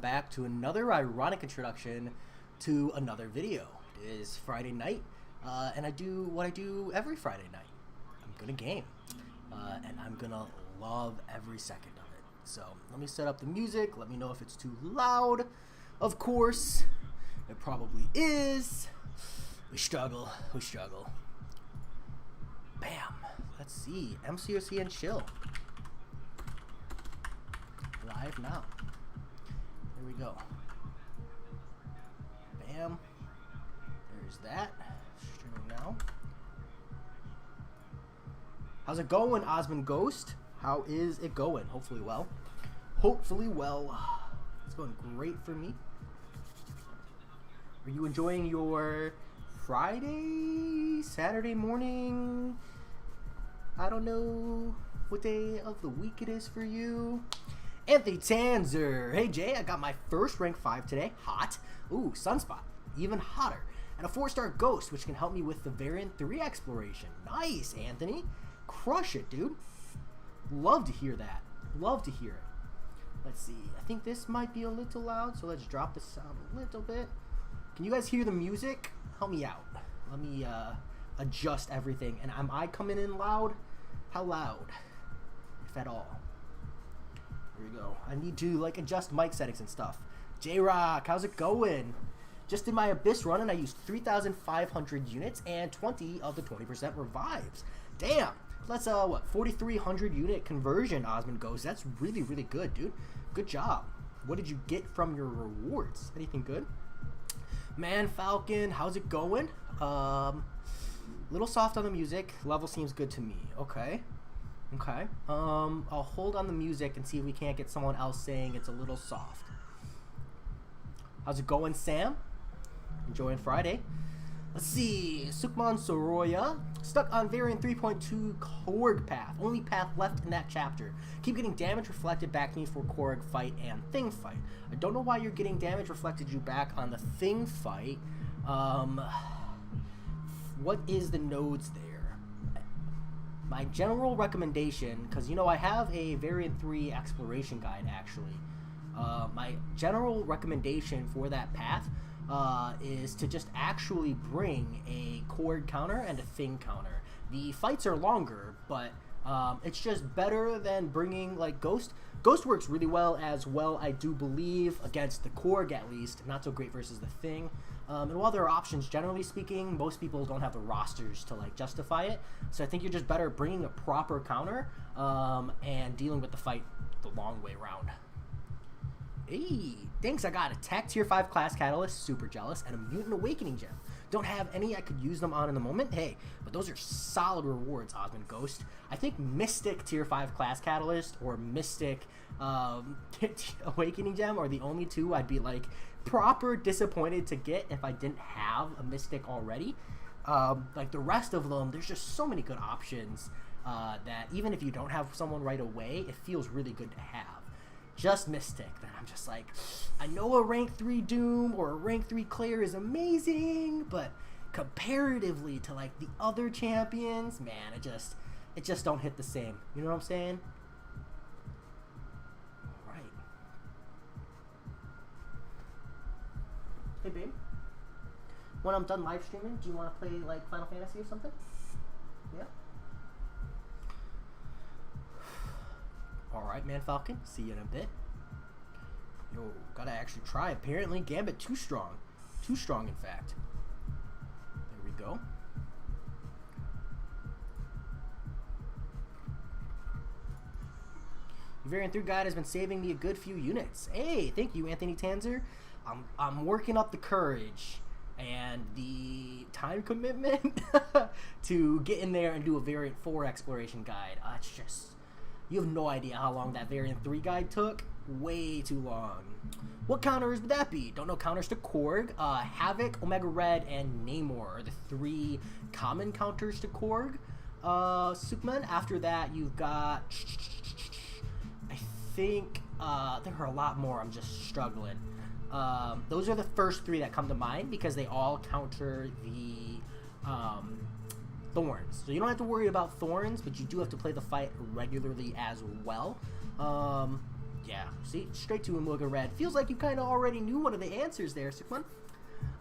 Back to another ironic introduction to another video. It is Friday night, and I do what I do every Friday night. I'm gonna game, and I'm gonna love every second of it. So let me set up the music. Let me know if it's too loud. Of course, it probably is. We struggle. Bam. Let's see. MCOC and chill. Live now. Here we go. Bam. There's that. Streaming now. How's it going, Osmond Ghost? How is it going? Hopefully well. Hopefully well. It's going great for me. Are you enjoying your Friday, Saturday morning? I don't know what day of the week it is for you. Anthony Tanzer. Hey Jay, I got my first rank 5 today. Hot. Ooh, Sunspot. Even hotter. And a 4-star Ghost, which can help me with the Variant 3 exploration. Nice, Anthony. Crush it, dude. Love to hear that. Love to hear it. Let's see. I think this might be a little loud, so let's drop the sound a little bit. Can you guys hear the music? Help me out. Let me adjust everything. And am I coming in loud? How loud? If at all. Here we go. I need to adjust mic settings and stuff. J-Rock, how's it going? Just did my Abyss run and I used 3,500 units and 20 of the 20% revives. Damn. That's 4,300 unit conversion, Osmond Ghost. That's really, really good, dude. Good job. What did you get from your rewards? Anything good? Man Falcon, how's it going? Little soft on the music. Level seems good to me. Okay. Okay. I'll hold on the music and see if we can't get someone else saying it's a little soft. How's it going, Sam? Enjoying Friday. Let's see. Sukman Soroya. Stuck on Variant 3.2 Korg path. Only path left in that chapter. Keep getting damage reflected back to me for Korg fight and Thing fight. I don't know why you're getting damage reflected you back on the Thing fight. What is the nodes there? My general recommendation, because I have a Variant 3 exploration guide actually. My general recommendation for that path is to just actually bring a Korg counter and a Thing counter. The fights are longer, but it's just better than bringing Ghost. Ghost works really well as well, I do believe, against the Korg at least. Not so great versus the Thing. And while there are options, generally speaking, most people don't have the rosters to justify it. So I think you're just better bringing a proper counter and dealing with the fight the long way around. Hey, thanks. I got a Tech Tier 5 Class Catalyst, super jealous, and a Mutant Awakening Gem. Don't have any I could use them on in the moment. Hey, but those are solid rewards, Osmond Ghost. I think Mystic Tier 5 Class Catalyst or Mystic Awakening Gem are the only two I'd be proper disappointed to get if I didn't have a Mystic already. The rest of them, there's just so many good options that even if you don't have someone right away, it feels really good to have. Just Mystic, then I'm just I know a rank 3 Doom or a rank 3 Claire is amazing, but comparatively to the other champions, man, it just don't hit the same. You know what I'm saying? Alright. Hey babe. When I'm done live streaming, do you want to play Final Fantasy or something? Yeah? Alright, Man Falcon. See you in a bit. Yo, gotta actually try. Apparently, Gambit too strong. Too strong, in fact. There we go. The Variant 3 guide has been saving me a good few units. Hey, thank you, Anthony Tanzer. I'm working up the courage and the time commitment to get in there and do a Variant 4 exploration guide. It's just... You have no idea how long that Variant 3 guide took. Way too long. What counters would that be? Don't know counters to Korg. Havoc, Omega Red, and Namor are the 3 common counters to Korg. Sukman. After that, you've got... I think there are a lot more. I'm just struggling. Those are the first 3 that come to mind because they all counter the... Thorns. So you don't have to worry about Thorns, but you do have to play the fight regularly as well. Yeah, see, straight to Omega Red. Feels like you kind of already knew one of the answers there, Sigmund.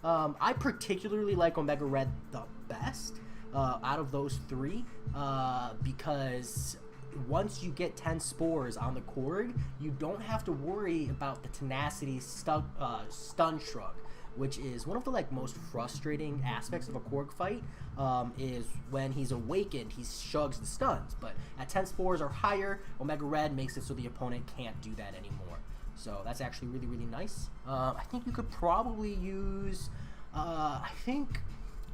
I particularly like Omega Red the best out of those three because once you get 10 spores on the Korg, you don't have to worry about the tenacity stun shrug, which is one of the most frustrating aspects of a Korg fight. Is when he's awakened, he shrugs the stuns, but at 10 spores or higher, Omega Red makes it so the opponent can't do that anymore. So that's actually really, really nice. I think you could probably use, I think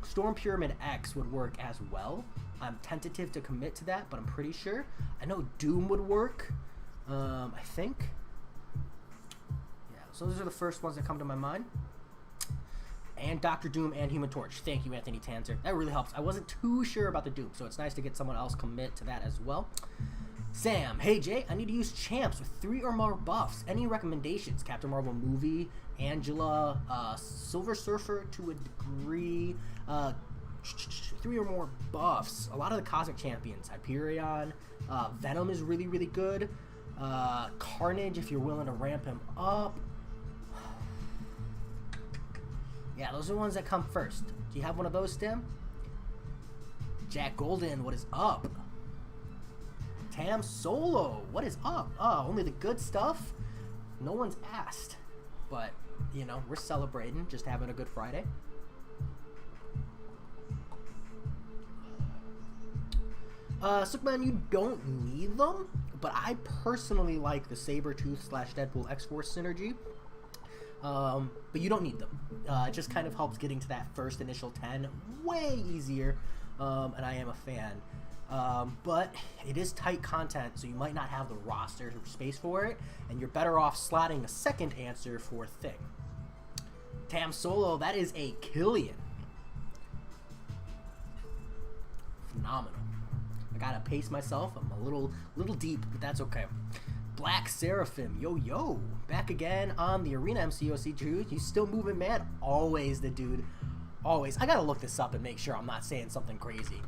Storm Pyramid X would work as well. I'm tentative to commit to that, but I'm pretty sure. I know Doom would work, I think. Yeah, so those are the first ones that come to my mind. And Dr. Doom and Human Torch. Thank you, Anthony Tanzer. That really helps. I wasn't too sure about the Doom, so it's nice to get someone else commit to that as well. Sam, hey Jay, I need to use champs with 3 or more buffs. Any recommendations? Captain Marvel movie, Angela, Silver Surfer to a degree, 3 or more buffs. A lot of the Cosmic Champions, Hyperion, Venom is really, really good. Carnage, if you're willing to ramp him up. Yeah, those are the ones that come first. Do you have one of those, Tim? Jack Golden, what is up? Tam Solo, what is up? Oh, only the good stuff? No one's asked. But, you know, we're celebrating, just having a good Friday. Superman, you don't need them, but I personally like the Sabretooth / Deadpool X-Force synergy. But you don't need them. It just kind of helps getting to that first initial 10 way easier, and I am a fan. But it is tight content, so you might not have the roster space for it, and you're better off slotting a second answer for Thing. Tam Solo, that is a Killian. Phenomenal. I gotta pace myself. I'm a little deep, but that's okay. Black Seraphim, yo, back again on the Arena MCOC, dude. You still moving, man? Always the dude. Always. I gotta look this up and make sure I'm not saying something crazy.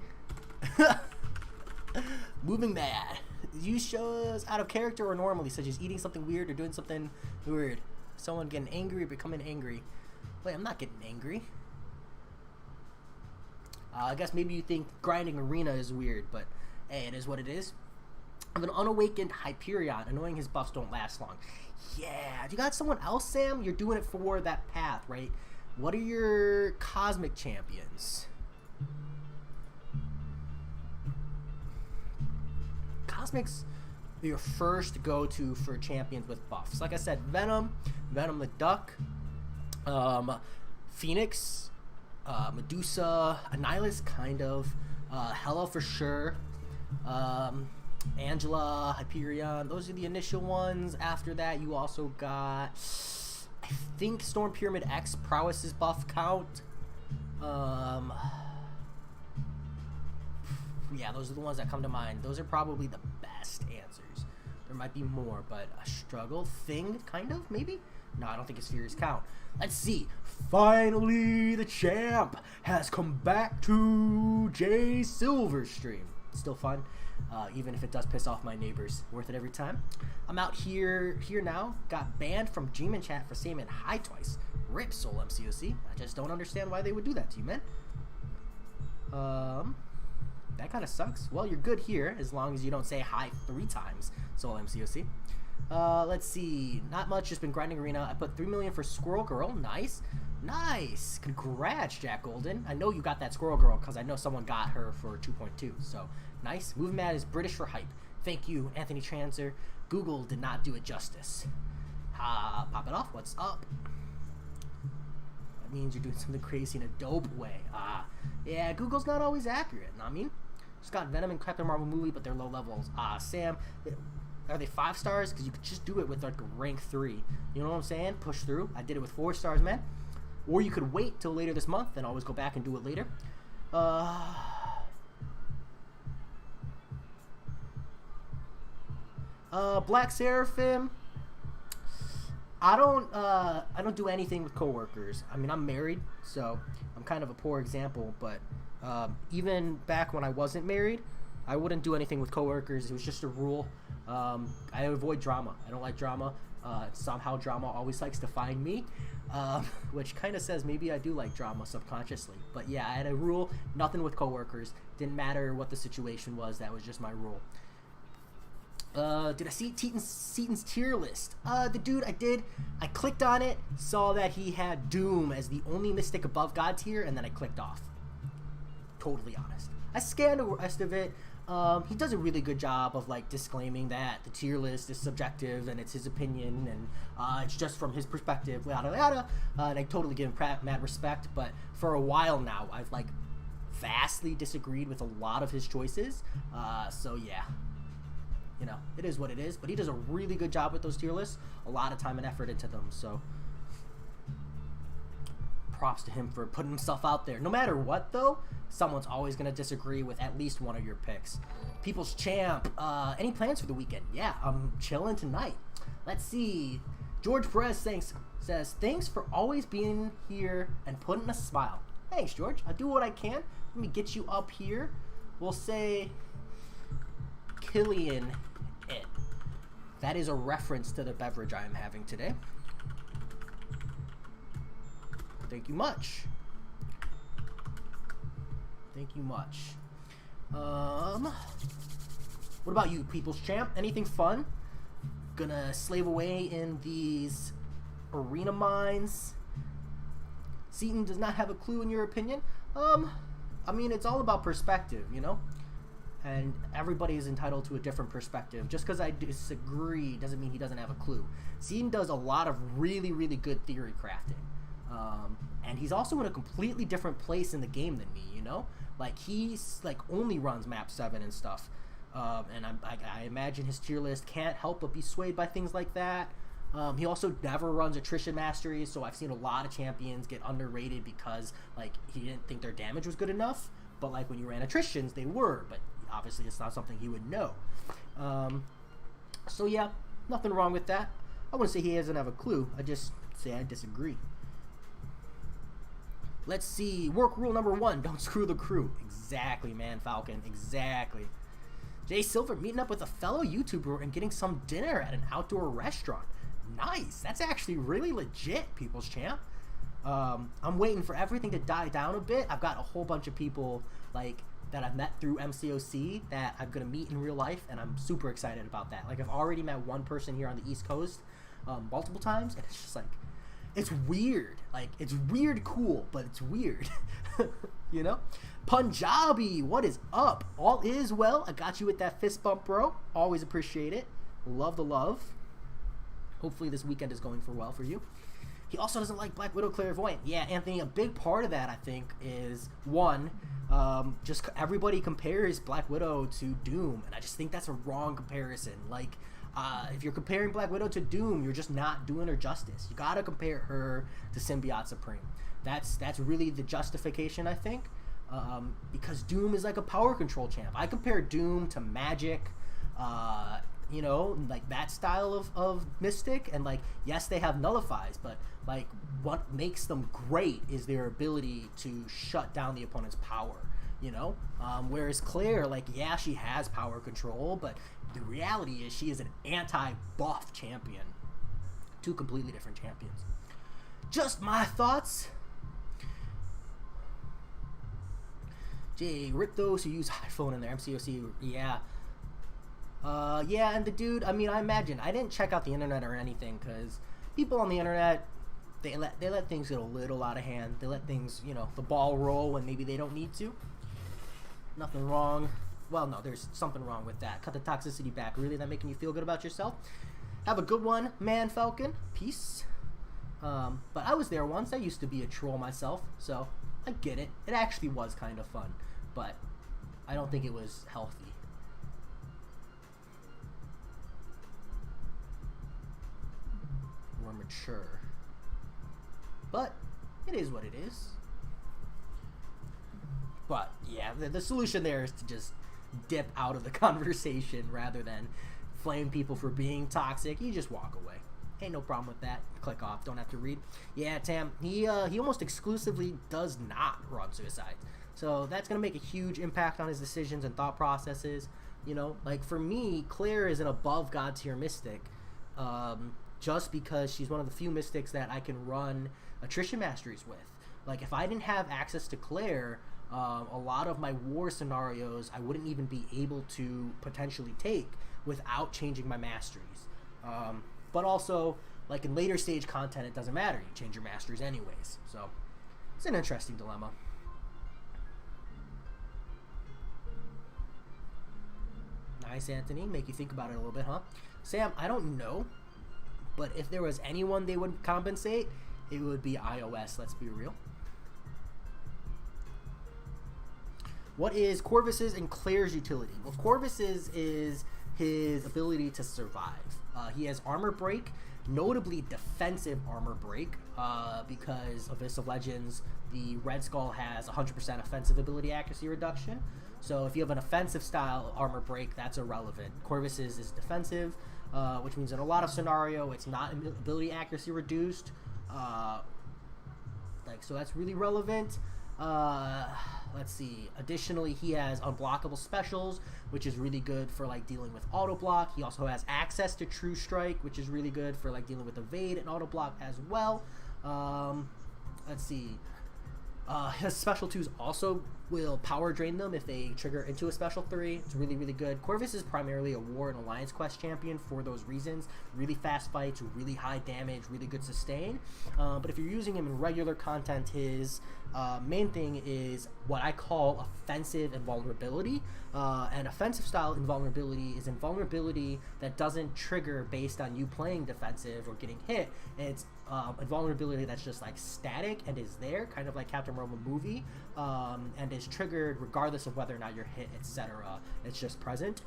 Moving mad. Use shows out of character or normally, such as eating something weird or doing something weird. Someone getting angry or becoming angry. Wait, I'm not getting angry. I guess maybe you think grinding Arena is weird, but hey, it is what it is. Of an unawakened Hyperion, annoying his buffs don't last long. Yeah, you got someone else, Sam? You're doing it for that path, right? What are your Cosmic Champions? Cosmics are your first go-to for champions with buffs. Like I said, Venom the Duck, Phoenix, Medusa, Annihilus, kind of, Hela for sure, Angela, Hyperion, those are the initial ones. After that, you also got, I think, Storm Pyramid X, Prowess's buff count. Yeah, those are the ones that come to mind. Those are probably the best answers. There might be more, but a struggle thing, kind of, maybe? No, I don't think it's Furious Count. Let's see. Finally, the champ has come back to Jay Silver's stream. Still fun, even if it does piss off my neighbors. Worth it every time. I'm out here now. Got banned from G-Man chat for saying hi twice. Rip Soul MCOC. I just don't understand why they would do that to you, man. That kind of sucks. Well, you're good here as long as you don't say hi 3 times, Soul MCOC. Let's see. Not much. Just been grinding Arena. I put 3 million for Squirrel Girl. Nice. Nice. Congrats, Jack Golden. I know you got that Squirrel Girl because I know someone got her for 2.2. So, nice. Move Mad is British for hype. Thank you, Anthony Transer. Google did not do it justice. Pop it off. What's up? That means you're doing something crazy in a dope way. Yeah, Google's not always accurate. I mean, just got Venom and Captain Marvel movie, but they're low levels. Sam, are they 5 stars? Because you could just do it with like a rank 3. You know what I'm saying? Push through. I did it with 4 stars, man. Or you could wait till later this month and always go back and do it later. Black Seraphim. I don't do anything with coworkers. I mean, I'm married, so I'm kind of a poor example. But even back when I wasn't married, I wouldn't do anything with coworkers. It was just a rule. I avoid drama. I don't like drama. Somehow drama always likes to find me, which kind of says maybe I do like drama subconsciously. But yeah, I had a rule, nothing with coworkers. Didn't matter what the situation was. That was just my rule. Did I see Seaton's tier list? The dude, I did. I clicked on it, saw that he had Doom as the only Mystic above God tier, and then I clicked off. Totally honest. I scanned the rest of it. He does a really good job of like disclaiming that the tier list is subjective and it's his opinion and it's just from his perspective, yada yada. And I totally give him mad respect. But for a while now, I've like vastly disagreed with a lot of his choices. So yeah. You know, it is what it is, but he does a really good job with those tier lists. A lot of time and effort into them, so props to him for putting himself out there. No matter what, though, someone's always going to disagree with at least one of your picks. People's Champ, any plans for the weekend? Yeah, I'm chilling tonight. Let's see. George Perez says, thanks for always being here and putting a smile. Thanks, George. I'll do what I can. Let me get you up here. We'll say Killian it. That is a reference to the beverage I am having today. Thank you much. Thank you much. What about you, People's Champ? Anything fun? Gonna slave away in these arena mines? Seaton does not have a clue in your opinion? I mean, it's all about perspective, you know? And everybody is entitled to a different perspective. Just because I disagree doesn't mean he doesn't have a clue. Seaton does a lot of really, really good theory crafting. And he's also in a completely different place in the game than me, you know? Like, he's, like, only runs map 7 and stuff. And I imagine his tier list can't help but be swayed by things like that. He also never runs attrition mastery, so I've seen a lot of champions get underrated because, like, he didn't think their damage was good enough. But, like, when you ran attritions, they were, but obviously it's not something he would know. So yeah, nothing wrong with that. I wouldn't say he doesn't have a clue. I just say I disagree. Let's see. Work rule number 1. Don't screw the crew. Exactly, man, Falcon. Exactly. Jay Silver meeting up with a fellow YouTuber and getting some dinner at an outdoor restaurant. Nice. That's actually really legit, People's Champ. I'm waiting for everything to die down a bit. I've got a whole bunch of people, like, that I've met through MCOC that I'm going to meet in real life, and I'm super excited about that. Like, I've already met one person here on the East Coast multiple times, and it's just, like, it's weird. Like, it's weird cool, but it's weird. You know? Punjabi, what is up? All is well. I got you with that fist bump, bro. Always appreciate it. Love the love. Hopefully this weekend is going well for you. He also doesn't like Black Widow Clairvoyant. Yeah, Anthony, a big part of that, I think, is, one, just everybody compares Black Widow to Doom, and I just think that's a wrong comparison. Like, if you're comparing Black Widow to Doom, you're just not doing her justice. You gotta compare her to Symbiote Supreme. That's really the justification, I think, because Doom is like a power control champ. I compare Doom to Magic, you know, like that style of Mystic, and like, yes, they have nullifies, but like what makes them great is their ability to shut down the opponent's power, you know? Whereas Claire, like, yeah, she has power control, but the reality is she is an anti-buff champion. Two completely different champions. Just my thoughts. Jay, rip those who use iPhone in their MCOC. Yeah. Yeah, and the dude, I mean, I imagine, I didn't check out the internet or anything, because people on the internet, they let things get a little out of hand. They let things, you know, the ball roll when maybe they don't need to. Nothing wrong. Well, no, there's something wrong with that. Cut the toxicity back. Really, that making you feel good about yourself? Have a good one, man, Falcon. Peace. But I was there once. I used to be a troll myself, so I get it. It actually was kind of fun, but I don't think it was healthy. Or mature. But it is what it is. But yeah, the solution there is to just dip out of the conversation rather than flame people for being toxic. You just walk away. Ain't no problem with that. Click off. Don't have to read. Yeah, Tam, he almost exclusively does not run suicides. So that's going to make a huge impact on his decisions and thought processes. You know, like for me, Claire is an above God tier mystic, just because she's one of the few mystics that I can run attrition masteries with. Like if I didn't have access to Claire, a lot of my war scenarios I wouldn't even be able to potentially take without changing my masteries. But also, like in later stage content, it doesn't matter. You change your masteries anyways. So it's an interesting dilemma. Nice, Anthony. Make you think about it a little bit, huh? Sam, I don't know, but if there was anyone they would compensate, it would be iOS. Let's be real. What is Corvus's and Claire's utility? Well, Corvus's is his ability to survive. He has armor break, notably defensive armor break, because Abyss of Legends, the Red Skull has 100% offensive ability accuracy reduction. So if you have an offensive style armor break, that's irrelevant. Corvus's is defensive, which means in a lot of scenario, it's not ability accuracy reduced. So that's really relevant. Let's see. Additionally, he has unblockable specials, which is really good for like dealing with auto block. He also has access to True Strike, which is really good for like dealing with evade and auto block as well. Let's see. His special 2s also will power drain them if they trigger into a special 3. It's really, really good. Corvus is primarily a War and Alliance Quest champion for those reasons. Really fast fights, really high damage, really good sustain. But if you're using him in regular content, his main thing is what I call offensive invulnerability. And offensive style invulnerability is invulnerability that doesn't trigger based on you playing defensive or getting hit. It's invulnerability that's just like static and is there, kind of like Captain Marvel movie, and is triggered regardless of whether or not you're hit, etc. It's just present.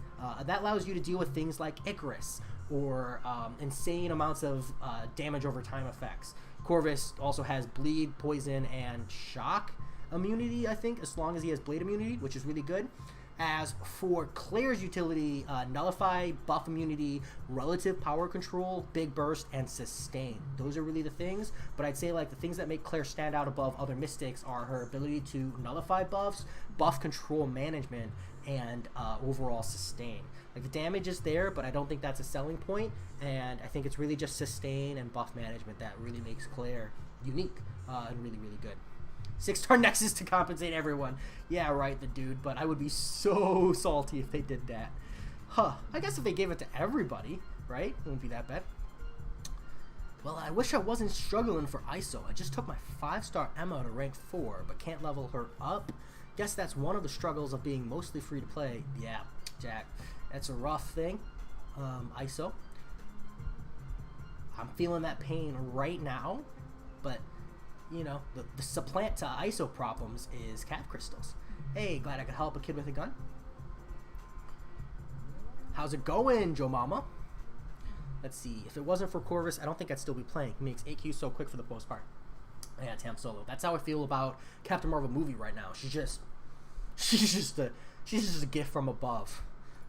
That allows you to deal with things like Icarus or insane amounts of damage over time effects. Corvus also has bleed, poison, and shock immunity, I think, as long as he has blade immunity, which is really good. As for Claire's utility, nullify, buff immunity, relative power control, big burst, and sustain. Those are really the things, but I'd say like the things that make Claire stand out above other mystics are her ability to nullify buffs, buff control management, and overall sustain. Like the damage is there, but I don't think that's a selling point, and I think it's really just sustain and buff management that really makes Claire unique and really, really good. 6-star Nexus to compensate everyone. Yeah, right, the dude, but I would be so salty if they did that. Huh, I guess if they gave it to everybody, right? It wouldn't be that bad. Well, I wish I wasn't struggling for ISO. I just took my 5-star Emma to rank 4, but can't level her up. Guess that's one of the struggles of being mostly free to play. Yeah, Jack, that's a rough thing. ISO. I'm feeling that pain right now, but you know, the supplant to ISO problems is Cav Crystals. Hey, glad I could help a kid with a gun. How's it going, Joe Mama? Let's see. If it wasn't for Corvus, I don't think I'd still be playing. He makes AQ so quick for the postcard. Yeah, Tam Solo. That's how I feel about Captain Marvel movie right now. She's just a gift from above.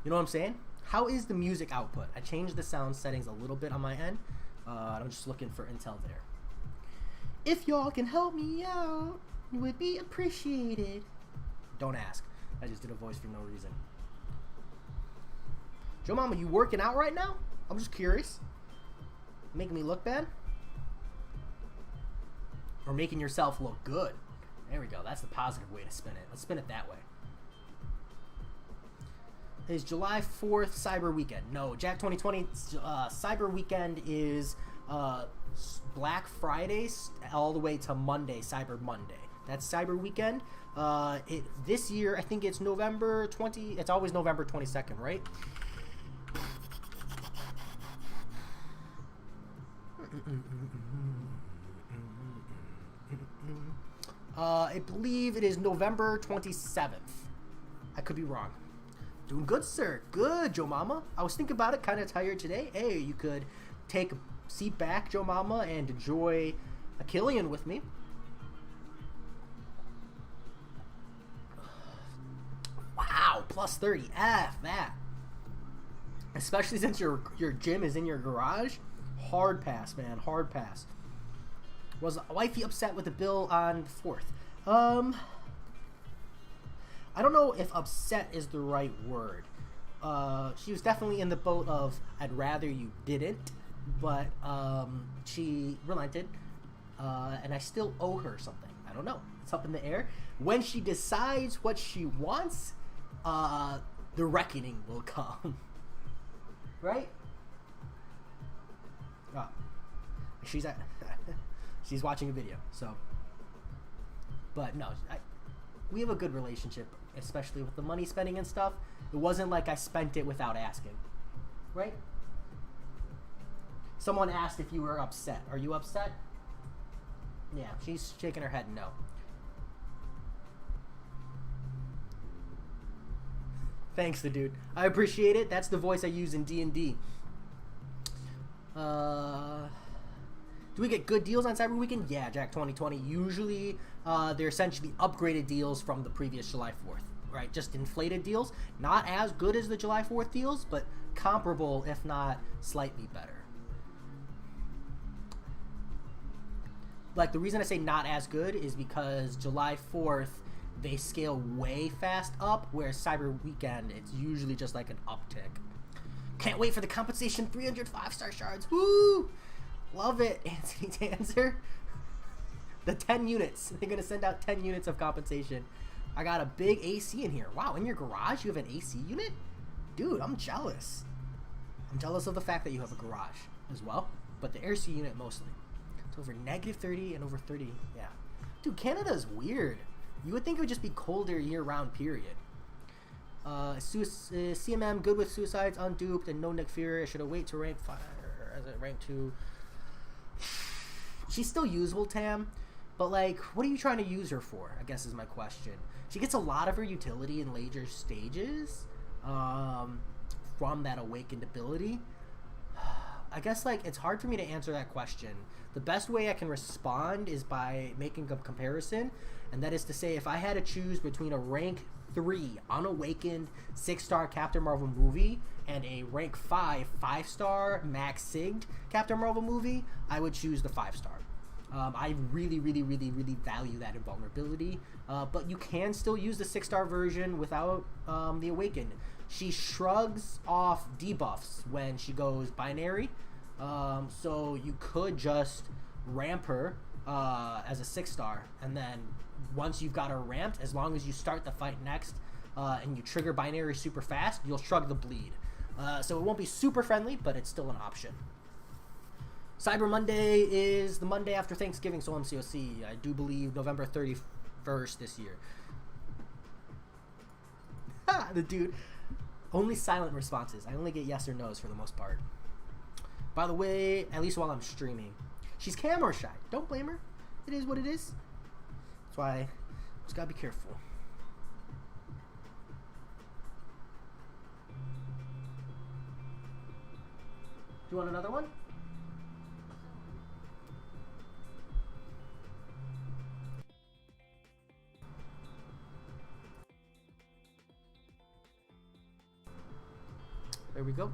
You know what I'm saying? How is the music output? I changed the sound settings a little bit on my end. I'm just looking for intel there. If y'all can help me out, it would be appreciated. Don't ask. I just did a voice for no reason. Joe Mama, you working out right now? I'm just curious. Making me look bad? Or making yourself look good? There we go. That's the positive way to spin it. Let's spin it that way. Is July 4th Cyber Weekend? No, Jack 2020 Cyber Weekend is Black Friday all the way to Monday, Cyber Monday. That's Cyber Weekend. This year, I think it's November 20. It's always November 22nd, right? I believe it is November 27th. I could be wrong. Doing good, sir. Good, Joe Mama. I was thinking about it, kind of tired today. Hey, you could take a seat back, Joe Mama, and enjoy a Killian with me. Wow, plus 30. F that. Especially since your gym is in your garage. Hard pass, man. Hard pass. Was wifey upset with the bill on 4th? I don't know if upset is the right word. She was definitely in the boat of I'd rather you didn't, but she relented, and I still owe her something. I don't know. It's up in the air. When she decides what she wants, the reckoning will come. Right? Oh. She's watching a video, so. But no, we have a good relationship, especially with the money spending and stuff. It wasn't like I spent it without asking, right? Someone asked if you were upset. Are you upset? Yeah, she's shaking her head no. Thanks, the dude. I appreciate it. That's the voice I use in D&D. Do we get good deals on Cyber Weekend? Yeah, Jack 2020. Usually, they're essentially upgraded deals from the previous July 4th, right? Just inflated deals. Not as good as the July 4th deals, but comparable, if not slightly better. Like, the reason I say not as good is because July 4th, they scale way fast up, whereas Cyber Weekend, it's usually just like an uptick. Can't wait for the compensation 300 5-star shards. Woo! Love it, Anthony Danzer. The 10 units. They're going to send out 10 units of compensation. I got a big AC in here. Wow, in your garage you have an AC unit? Dude, I'm jealous. I'm jealous of the fact that you have a garage as well, but the AC unit mostly. It's over -30 and over 30. Yeah. Dude, Canada's weird. You would think it would just be colder year-round, period. CMM, good with suicides, unduped, and no Nick Fury. I should have waited to rank 5 as a rank 2. She's still usable, Tam, but like, what are you trying to use her for, I guess is my question. She gets a lot of her utility in later stages from that awakened ability. I guess like it's hard for me to answer that question. The best way I can respond is by making a comparison, and that is to say if I had to choose between a rank 3 unawakened 6-star Captain Marvel movie and a rank 5 5-star max sigged Captain Marvel movie, I would choose the 5-star. I really value that invulnerability, but you can still use the 6-star version without the awakened. She shrugs off debuffs when she goes binary, so you could just ramp her as a 6-star, and then once you've got her ramped, as long as you start the fight next and you trigger binary super fast, you'll shrug the bleed. So it won't be super friendly, but it's still an option. Cyber Monday is the Monday after Thanksgiving, so MCOC. I do believe November 31st this year. Ha! The dude. Only silent responses. I only get yes or no's for the most part. By the way, at least while I'm streaming. She's camera shy. Don't blame her. It is what it is. That's why I just gotta be careful. Do you want another one? There we go.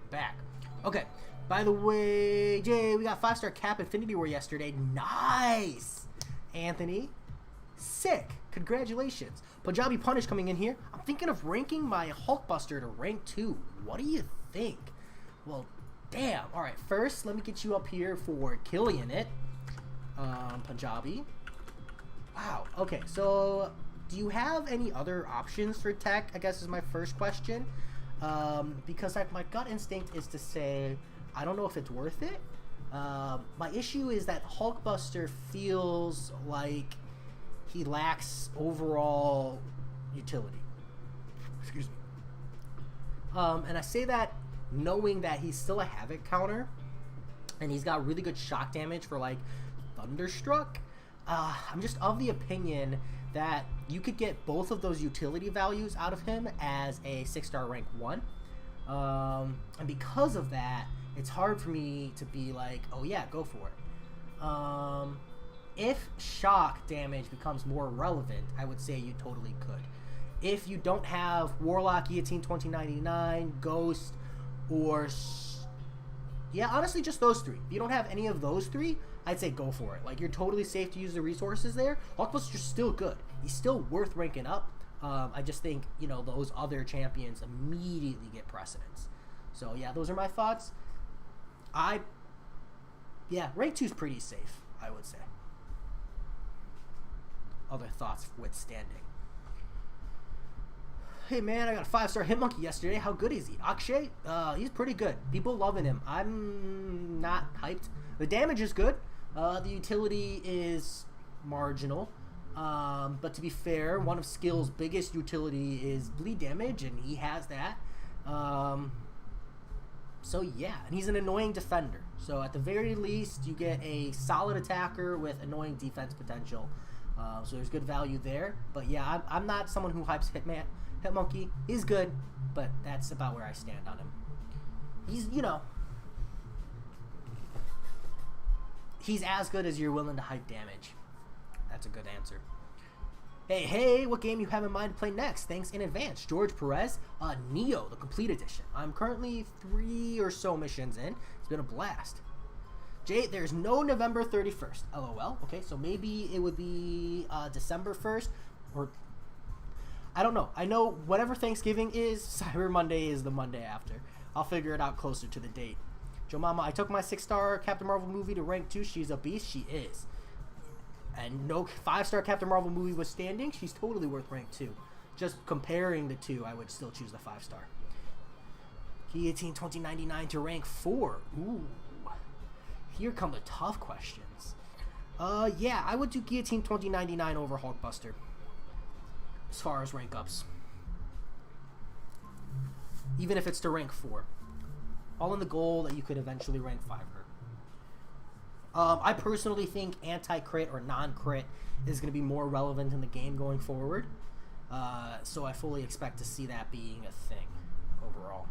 Back. Okay. By the way, Jay, we got 5-star Cap Infinity War yesterday. Nice! Anthony. Sick. Congratulations. Punjabi Punish coming in here. I'm thinking of ranking my Hulkbuster to rank 2. What do you think? Well, damn. Alright, first, let me get you up here for killing it. Punjabi. Wow. Okay, so do you have any other options for tech, I guess is my first question. Because like, my gut instinct is to say, I don't know if it's worth it. My issue is that Hulkbuster feels like he lacks overall utility. Excuse me. And I say that knowing that he's still a Havoc counter, and he's got really good shock damage for like Thunderstruck. I'm just of the opinion that you could get both of those utility values out of him as a 6-star rank 1. And because of that, it's hard for me to be like, oh yeah, go for it. If shock damage becomes more relevant, I would say you totally could. If you don't have Warlock, Guillotine 2099, Ghost, or yeah, honestly, just those three. If you don't have any of those three, I'd say go for it. Like, you're totally safe to use the resources there. Hulkbuster's still good. He's still worth ranking up. I just think, you know, those other champions immediately get precedence. So, yeah, those are my thoughts. Yeah, rank 2 is pretty safe, I would say. Other thoughts withstanding. Hey man, I got a 5-star Hitmonkey yesterday. How good is he? Akshay? He's pretty good. People loving him. I'm not hyped. The damage is good. The utility is marginal. But to be fair, one of Skill's biggest utility is bleed damage, and he has that. So yeah, and he's an annoying defender. So at the very least, you get a solid attacker with annoying defense potential. So there's good value there. But yeah, I'm not someone who hypes Hitmonkey. He's good, but that's about where I stand on him. He's, you know, he's as good as you're willing to hype damage. That's a good answer. Hey, what game you have in mind to play next? Thanks in advance. George Perez, Neo, the Complete Edition. I'm currently 3 or so missions in. It's been a blast. Jay, there's no November 31st. LOL. Okay, so maybe it would be December 1st, or I don't know. I know whatever Thanksgiving is, Cyber Monday is the Monday after. I'll figure it out closer to the date. Joe Mama, I took my 6-star Captain Marvel movie to rank 2. She's a beast. She is. And no 5-star Captain Marvel movie withstanding, she's totally worth rank 2. Just comparing the two, I would still choose the 5-star. Guillotine 2099 to rank 4. Ooh. Here come the tough questions. Yeah, I would do Guillotine 2099 over Hulkbuster. As far as rank ups. Even if it's to rank 4. All in the goal that you could eventually rank 5 her. I personally think anti-crit or non-crit is going to be more relevant in the game going forward. So I fully expect to see that being a thing overall.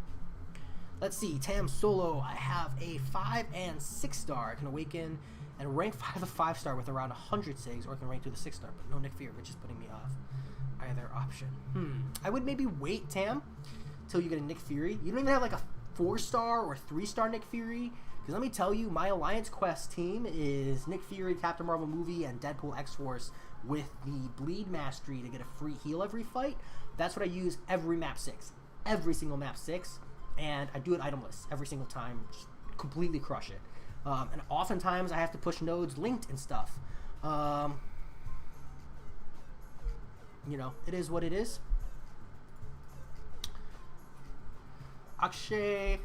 Let's see. Tam Solo, I have a 5 and 6-star. I can awaken and rank 5 a 5-star with around 100 SIGs, or I can rank to the 6-star, but no Nick Fury, which is putting me off either option. I would maybe wait, Tam, till you get a Nick Fury. You don't even have like a 4-star or 3-star Nick Fury. Because let me tell you, my Alliance Quest team is Nick Fury, Captain Marvel movie, and Deadpool X-Force with the Bleed Mastery to get a free heal every fight. That's what I use every map 6. Every single map 6. And I do it itemless every single time. Just completely crush it. And oftentimes I have to push nodes linked and stuff. You know, it is what it is. Akshay,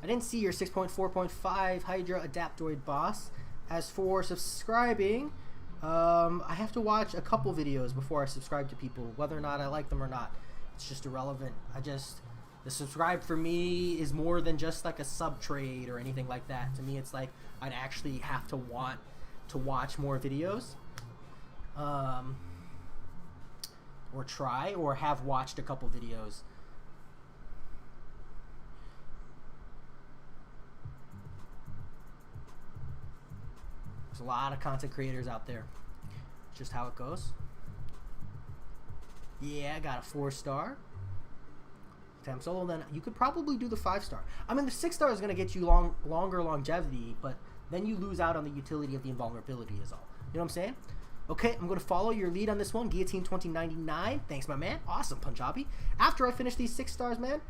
I didn't see your 6.4.5 Hydra Adaptoid boss. As for subscribing, I have to watch a couple videos before I subscribe to people, whether or not I like them or not. It's just irrelevant. The subscribe for me is more than just like a sub trade or anything like that. To me, it's like I'd actually have to want to watch more videos, or try, or have watched a couple videos. There's a lot of content creators out there. It's just how it goes. Yeah, I got a 4-star. Tam Solo, then you could probably do the 5-star. I mean, the 6-star is going to get you longer longevity, but then you lose out on the utility of the invulnerability is all. You know what I'm saying? Okay, I'm going to follow your lead on this one. Guillotine 2099. Thanks, my man. Awesome, Punjabi. After I finish these 6 stars, man,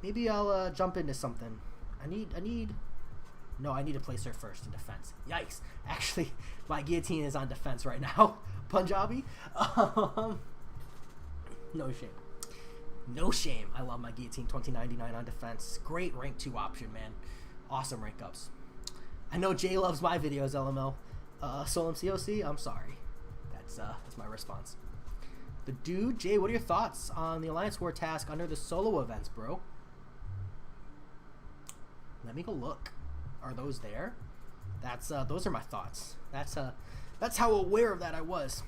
maybe I'll jump into something. I need to place her first in defense. Yikes. Actually, my Guillotine is on defense right now. Punjabi. No shame. No shame. I love my Guillotine 2099 on defense. Great rank 2 option, man. Awesome rank ups. I know Jay loves my videos, LML. Soul MCOC, I'm sorry. That's my response. The dude, Jay, what are your thoughts on the Alliance War task under the solo events, bro? Let me go look. Are those there? Those are my thoughts. That's how aware of that I was.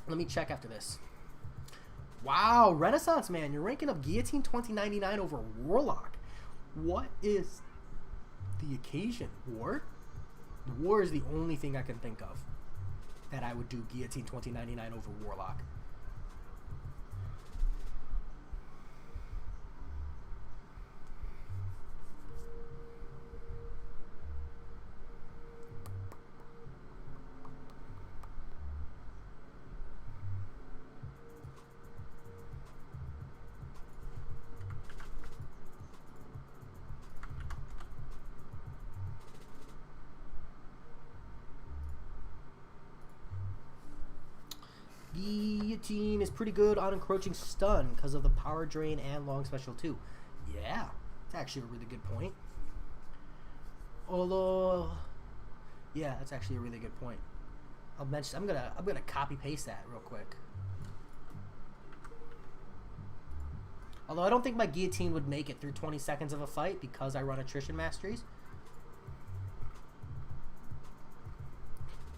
Let me check after this. Wow, Renaissance man, you're ranking up Guillotine 2099 over Warlock. What is the occasion? War? War is the only thing I can think of that I would do Guillotine 2099 over Warlock. Guillotine is pretty good on encroaching stun because of the power drain and long special too. Yeah, it's actually a really good point. Although, yeah, that's actually a really good point. I'm gonna copy paste that real quick. Although I don't think my guillotine would make it through 20 seconds of a fight because I run attrition masteries.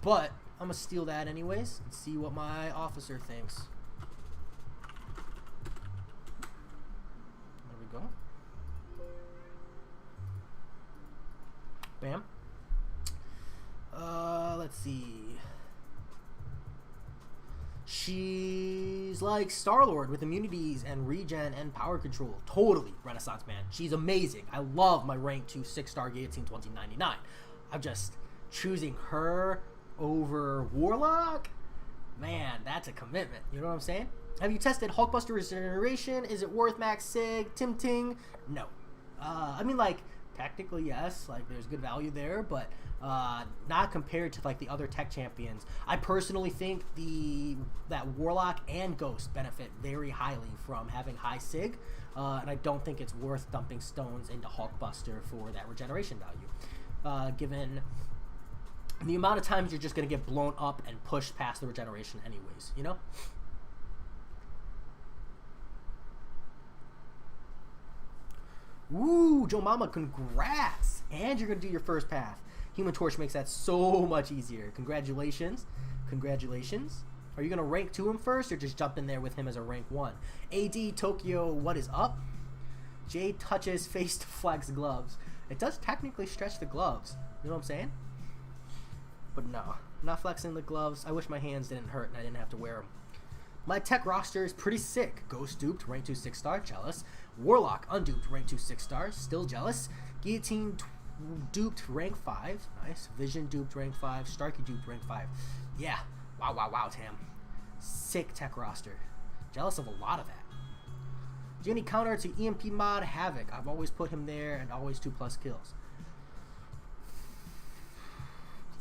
But I'm gonna steal that anyways and see what my officer thinks. There we go. Bam. Let's see. She's like Star-Lord with immunities and regen and power control. Totally Renaissance man. She's amazing. I love my rank 2 6-star Guillotine 2099. I'm just choosing her over Warlock. Man, that's a commitment. You know what I'm saying? Have you tested Hulkbuster Regeneration? Is it worth max sig? Tim Ting? No. I mean, like, technically yes. Like, there's good value there, but not compared to like the other tech champions. I personally think that Warlock and Ghost benefit very highly from having high sig, and I don't think it's worth dumping stones into Hulkbuster for that regeneration value, given the amount of times you're just going to get blown up and pushed past the regeneration anyways, you know? Ooh, Joe Mama, congrats! And you're going to do your first path. Human Torch makes that so much easier. Congratulations. Congratulations. Are you going to rank 2 him first or just jump in there with him as a rank 1? AD Tokyo, what is up? Jay touches face to flex gloves. It does technically stretch the gloves. You know what I'm saying? But no, I'm not flexing the gloves. I wish my hands didn't hurt and I didn't have to wear them. My tech roster is pretty sick. Ghost duped, rank 2 6-star, jealous. Warlock unduped, rank 2 6-star, still jealous. Guillotine duped, rank 5, nice. Vision duped, rank 5. Starkey duped, rank 5. Yeah, wow, Tam. Sick tech roster. Jealous of a lot of that. Do you any counter to EMP mod Havoc? I've always put him there and always 2+ kills.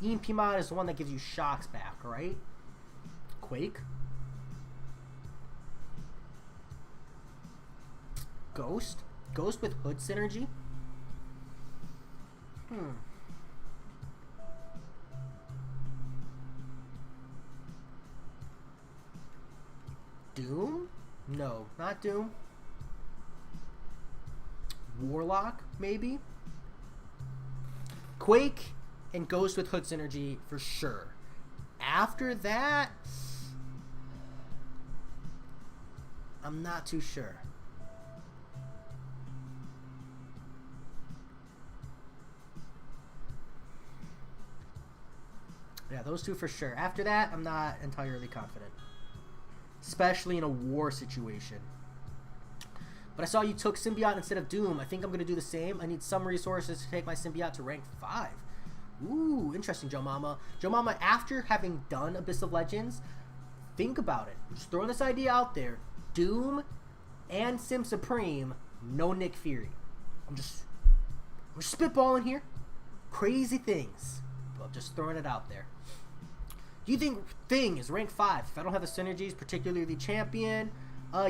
EMP mod is the one that gives you shocks back, right? Quake. Ghost with hood synergy. Doom? No, not Doom. Warlock, maybe. Quake and Ghost with hood synergy for sure. After that, I'm not too sure. Yeah, those two for sure. After that, I'm not entirely confident. Especially in a war situation. But I saw you took Symbiote instead of Doom. I think I'm going to do the same. I need some resources to take my Symbiote to rank 5. Ooh, interesting, Joe Mama. Joe Mama, after having done Abyss of Legends, think about it. I'm just throwing this idea out there. Doom and Sim Supreme, no Nick Fury. We're spitballing here. Crazy things. But just throwing it out there. Do you think Thing is rank 5? If I don't have the synergies, particularly the champion,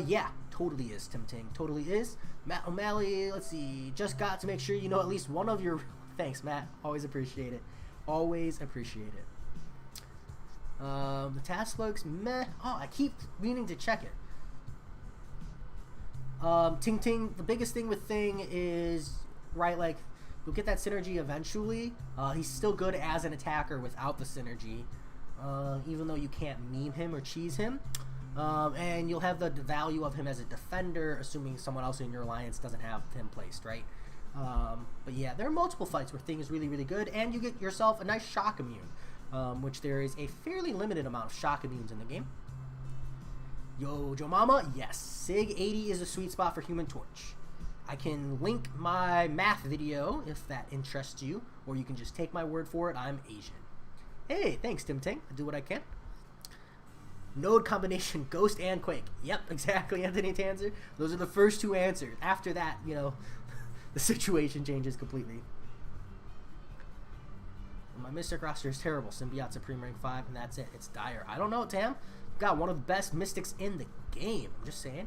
yeah, totally is, Tim Ting. Totally is. Matt O'Malley, let's see, just got to make sure you know at least one of your... Thanks, Matt. Always appreciate it. Always appreciate it. The task looks meh. Oh, I keep meaning to check it. Ting Ting, the biggest thing with Thing is, right, like, you'll get that synergy eventually. He's still good as an attacker without the synergy, even though you can't meme him or cheese him. And you'll have the value of him as a defender, assuming someone else in your alliance doesn't have him placed, right? But yeah, there are multiple fights where Thing is really, really good, and you get yourself a nice shock immune, which there is a fairly limited amount of shock immunes in the game. Yo, Joe Mama, yes, Sig 80 is a sweet spot for Human Torch. I can link my math video if that interests you, or you can just take my word for it. I'm Asian. Hey, thanks, Tim Ting. I do what I can. Node combination, Ghost and Quake. Yep, exactly, Anthony Tanzer. Those are the first two answers. After that, you know, the situation changes completely. My Mystic roster is terrible. Symbiote Supreme rank 5, and that's it. It's dire. I don't know, Tam. got one of the best mystics in the game. I'm just saying.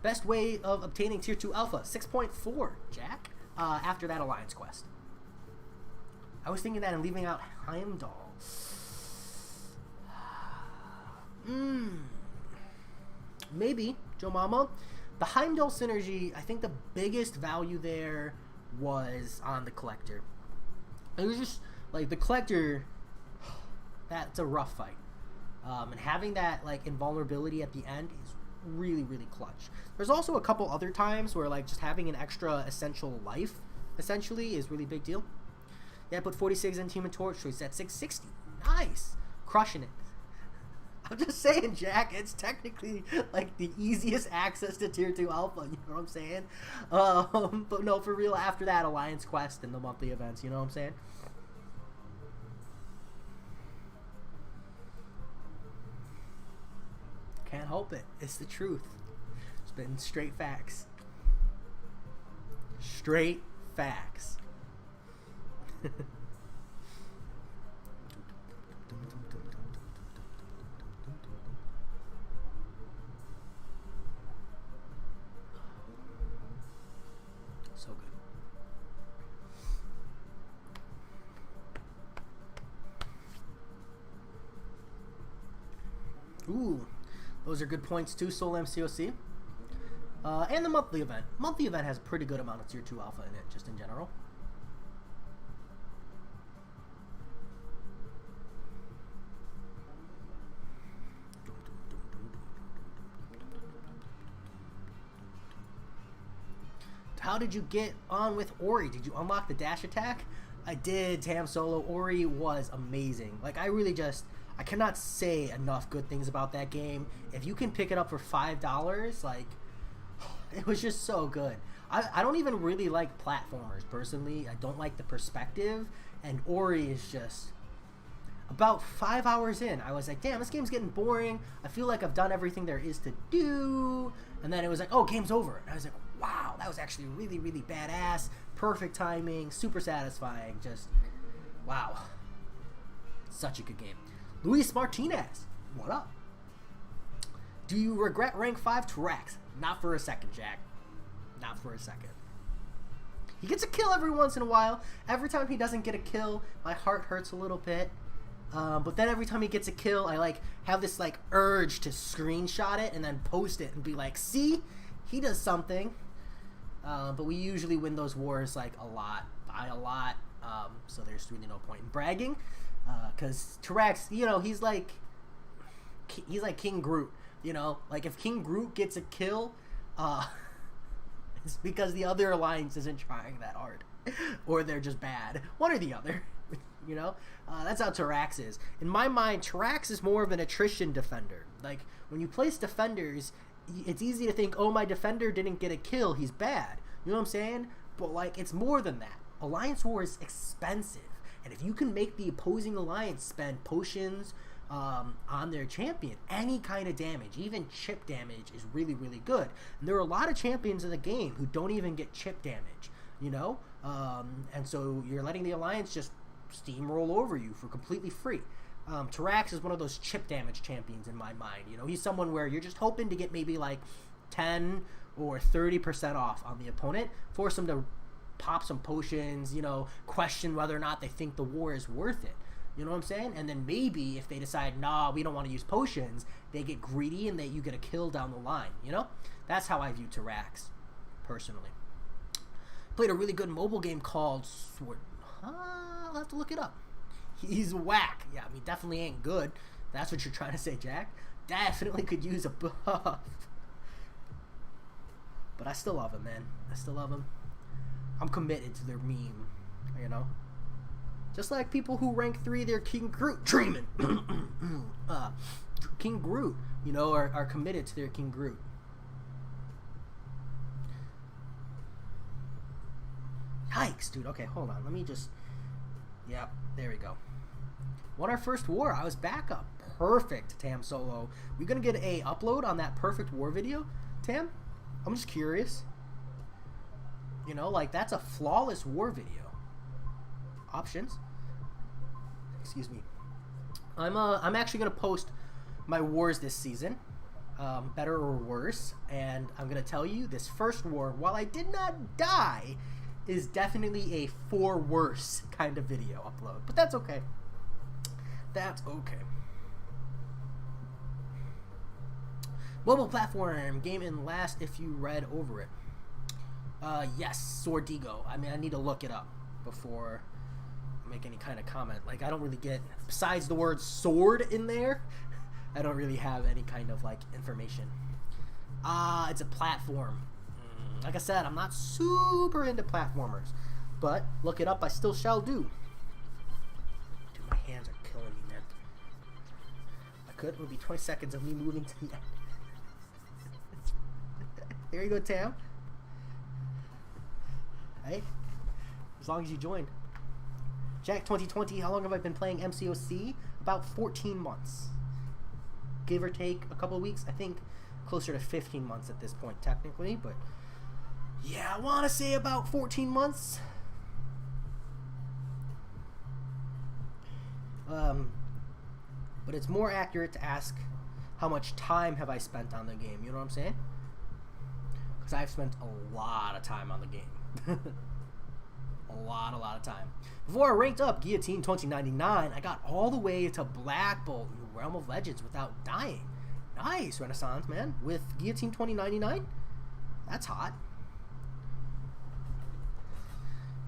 Best way of obtaining tier 2 alpha, 6.4, Jack, after that alliance quest. I was thinking that and leaving out Heimdall. Maybe, Joe Mama. The Heimdall synergy, I think the biggest value there was on the Collector. It was just, like, the Collector, that's a rough fight. And having that, like, invulnerability at the end is really, really clutch. There's also a couple other times where, like, just having an extra essential life, essentially, is really big deal. Yeah, I put 46 in Team and Torch, so he's at 660. Nice! Crushing it. I'm just saying, Jack, it's technically, like, the easiest access to tier 2 alpha, you know what I'm saying? But no, for real, after that alliance quest and the monthly events, you know what I'm saying? Can't help it. It's the truth. It's been straight facts. Straight facts. So good. Ooh. Those are good points too, Soul MCOC. And the monthly event. Monthly event has a pretty good amount of tier 2 alpha in it, just in general. How did you get on with Ori? Did you unlock the dash attack? I did, Tam Solo. Ori was amazing. Like, I cannot say enough good things about that game. If you can pick it up for $5, like, it was just so good. I don't even really like platformers, personally. I don't like the perspective, and Ori is just... About 5 hours in, I was like, damn, this game's getting boring. I feel like I've done everything there is to do. And then it was like, oh, game's over. And I was like, wow, that was actually really, really badass. Perfect timing, super satisfying. Just, wow. Such a good game. Luis Martinez, what up? Do you regret rank 5 Tyrax? Not for a second, Jack. Not for a second. He gets a kill every once in a while. Every time he doesn't get a kill, my heart hurts a little bit. But then every time he gets a kill, I like have this like urge to screenshot it and then post it and be like, see, he does something. But we usually win those wars like a lot, by a lot. So there's really no point in bragging. Because Tyrax, you know, he's like King Groot. You know, like if King Groot gets a kill, it's because the other alliance isn't trying that hard, or they're just bad. One or the other. You know, that's how Tyrax is. In my mind, Tyrax is more of an attrition defender. Like, when you place defenders, it's easy to think, oh, my defender didn't get a kill, he's bad. You know what I'm saying? But, like, it's more than that. Alliance War is expensive. And if you can make the opposing alliance spend potions on their champion, any kind of damage, even chip damage, is really, really good. And there are a lot of champions in the game who don't even get chip damage, you know? And so you're letting the alliance just steamroll over you for completely free. Tyrax is one of those chip damage champions in my mind. You know, he's someone where you're just hoping to get maybe like 10 or 30% off on the opponent, force them to pop some potions, you know, question whether or not they think the war is worth it. You know what I'm saying? And then maybe if they decide, nah, we don't want to use potions, they get greedy and you get a kill down the line, you know? That's how I view Tyrax, personally. Played a really good mobile game called Sword. I'll have to look it up. He's whack. Yeah, I mean, definitely ain't good. That's what you're trying to say, Jack. Definitely could use a buff. But I still love him, man. I still love him. I'm committed to their meme, you know? Just like people who rank 3 their King Groot dreaming. King Groot, you know, are committed to their King Groot. Yikes, dude. Okay, hold on. Let me just... Yep, there we go. Won our first war. I was back up. Perfect, Tam Solo. We gonna get a upload on that perfect war video, Tam? I'm just curious. You know, like, that's a flawless war video. Options. Excuse me. I'm actually gonna post my wars this season, better or worse. And I'm going to tell you, this first war, while I did not die, is definitely a for worse kind of video upload. But that's okay. That's okay. Mobile platform, game in last if you read over it. Yes, Swordigo. I mean, I need to look it up before I make any kind of comment. Like, I don't really get, besides the word sword in there, I don't really have any kind of, like, information. It's a platform. Like I said, I'm not super into platformers, but look it up, I still shall do. Dude, my hands are killing me, man. I could, it would be 20 seconds of me moving to the end. There you go, Tam. Hey, as long as you joined. Jack 2020, how long have I been playing MCOC? About 14 months. Give or take a couple of weeks. I think closer to 15 months at this point, technically, but yeah, I want to say about 14 months. But it's more accurate to ask how much time have I spent on the game, you know what I'm saying? Because I've spent a lot of time on the game. a lot of time. Before I ranked up Guillotine 2099, I got all the way to Black Bolt in Realm of Legends without dying. Nice, Renaissance, man. With Guillotine 2099? That's hot.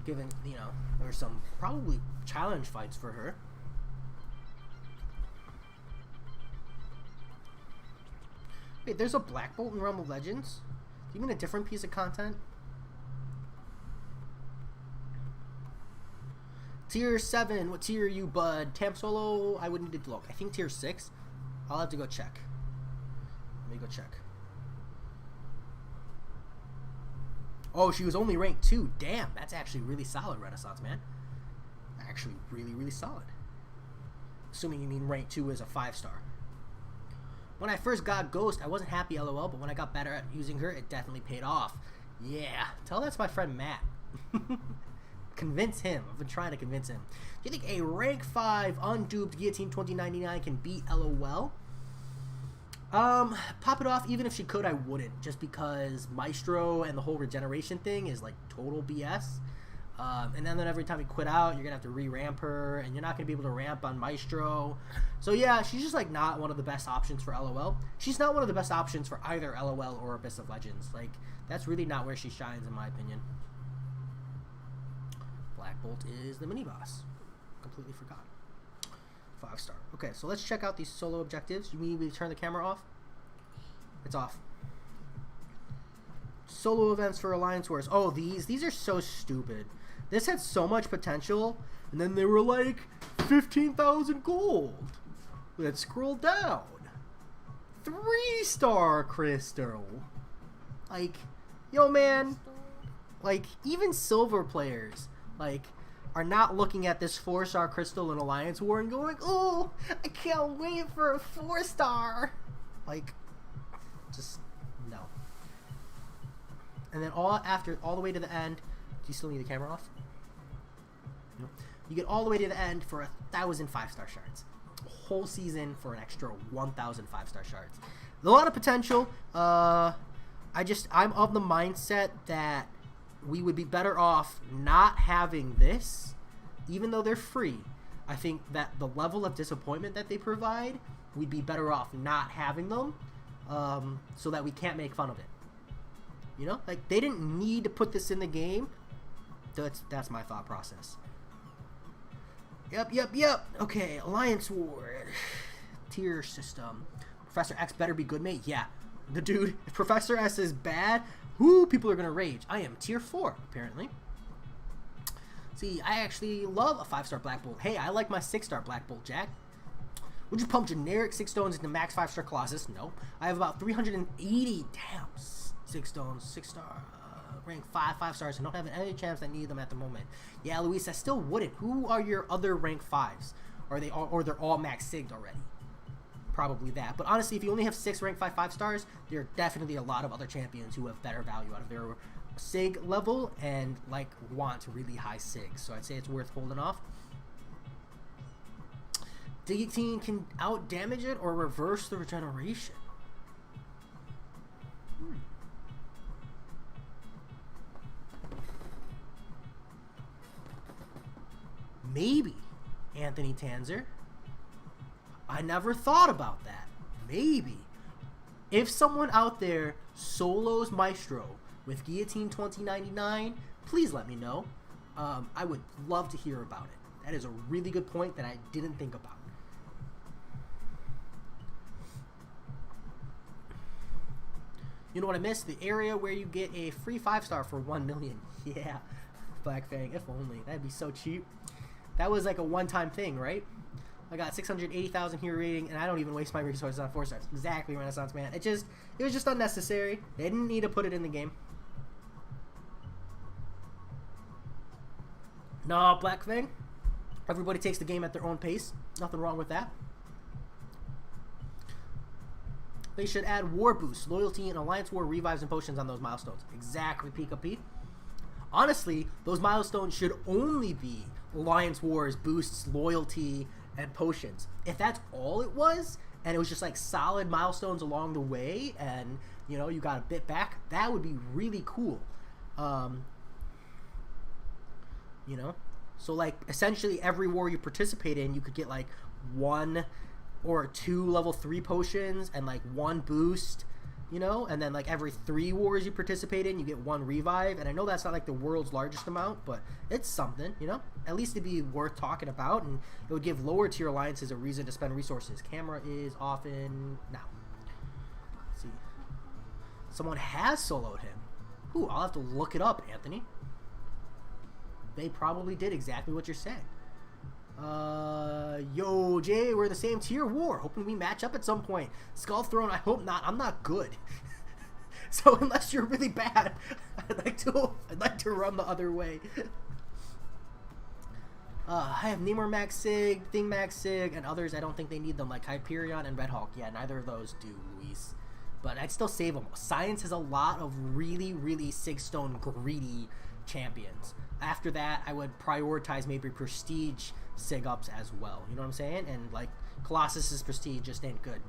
Given, you know, there's some probably challenge fights for her. Wait, there's a Black Bolt in Realm of Legends? Do you mean a different piece of content? Tier 7, what tier are you, bud? Tam Solo, I would need to look. I think tier 6. I'll have to go check. Let me go check. Oh, she was only ranked 2. Damn, that's actually really solid, Renaissance, man. Actually really solid. Assuming you mean rank 2 is a 5-star. When I first got Ghost, I wasn't happy, LOL, but when I got better at using her, it definitely paid off. Yeah, tell that's my friend Matt. Convince him. I've been trying to convince him. Do you think a rank 5 unduped Guillotine 2099 can beat LOL? Pop it off. Even if she could, I wouldn't. Just because Maestro and the whole regeneration thing is like total BS. And then every time you quit out, you're gonna have to re-ramp her, and you're not gonna be able to ramp on Maestro. So yeah, she's just like not one of the best options for LOL. She's not one of the best options for either LOL or Abyss of Legends. Like, that's really not where she shines, in my opinion. Black Bolt is the mini boss. Completely forgot. 5-star. Okay, so let's check out these solo objectives. You mean we turn the camera off? It's off. Solo events for Alliance Wars. Oh, these are so stupid. This had so much potential, and then they were like 15,000 gold. Let's scroll down. 3-star crystal. Like, yo, man. Like, even silver players, like, are not looking at this 4-star crystal in Alliance War and going, oh, I can't wait for a 4-star. Like, just no. And then all the way to the end. Do you still need the camera off? No. You get all the way to the end for 1,000 5-star shards. A whole season for an extra 1,000 5-star shards. There's a lot of potential. I'm of the mindset that we would be better off not having this, even though they're free. I think that the level of disappointment that they provide, we'd be better off not having them, so that we can't make fun of it. You know, like, they didn't need to put this in the game. That's my thought process. Yep. Okay, Alliance War. Tier system. Professor X better be good, mate. Yeah. The dude, if Professor S is bad, people are gonna rage. I am tier 4, apparently. See, I actually love a 5-star Black Bolt. Hey, I like my 6-star Black Bolt, Jack. Would you pump generic 6 stones into max 5-star Colossus? No. I have about 380. Damn. 6 stones, 6-star, rank 5 stars. I don't have any chance I need them at the moment. Yeah, Luis, I still wouldn't. Who are your other rank 5s? They're all max sigged already? Probably that. But honestly, if you only have 6 rank 5 stars, there are definitely a lot of other champions who have better value out of their sig level and like want really high sigs. So I'd say it's worth holding off. Guillotine can out damage it or reverse the regeneration. Maybe, Anthony Tanzer. I never thought about that. Maybe. If someone out there solos Maestro with Guillotine 2099, please let me know. I would love to hear about it. That is a really good point that I didn't think about. You know what I missed? The area where you get a free 5-star for 1 million. Yeah, Black Fang, if only. That'd be so cheap. That was like a one-time thing, right? I got 680,000 hero rating, and I don't even waste my resources on 4 stars. Exactly, Renaissance Man. It was just unnecessary. They didn't need to put it in the game. No, Black Fang. Everybody takes the game at their own pace. Nothing wrong with that. They should add war boosts, loyalty, and alliance war revives and potions on those milestones. Exactly, Pika P. Honestly, those milestones should only be alliance wars, boosts, loyalty, and potions. If that's all it was, and it was just like solid milestones along the way, and you know you got a bit back, that would be really cool. You know, so like essentially every war you participate in, you could get like 1 or 2 level 3 potions and like 1 boost, you know, and then like every 3 wars you participate in, you get 1 revive. And I know that's not like the world's largest amount, but it's something, you know, at least it'd be worth talking about, and it would give lower tier alliances a reason to spend resources. Camera is often now. Let's see, someone has soloed him. Ooh, I'll have to look it up, Anthony. They probably did exactly what you're saying. Yo, Jay, we're in the same tier war. Hoping we match up at some point. Skull Throne, I hope not. I'm not good. So unless you're really bad, I'd like to run the other way. I have Namor Max Sig, Thing Max Sig, and others. I don't think they need them, like Hyperion and Red Hulk. Yeah, neither of those do, Luis. But I'd still save them. Science has a lot of really, really Sigstone greedy champions. After that, I would prioritize maybe Prestige Sig ups as well. You know what I'm saying? And like Colossus's Prestige just ain't good.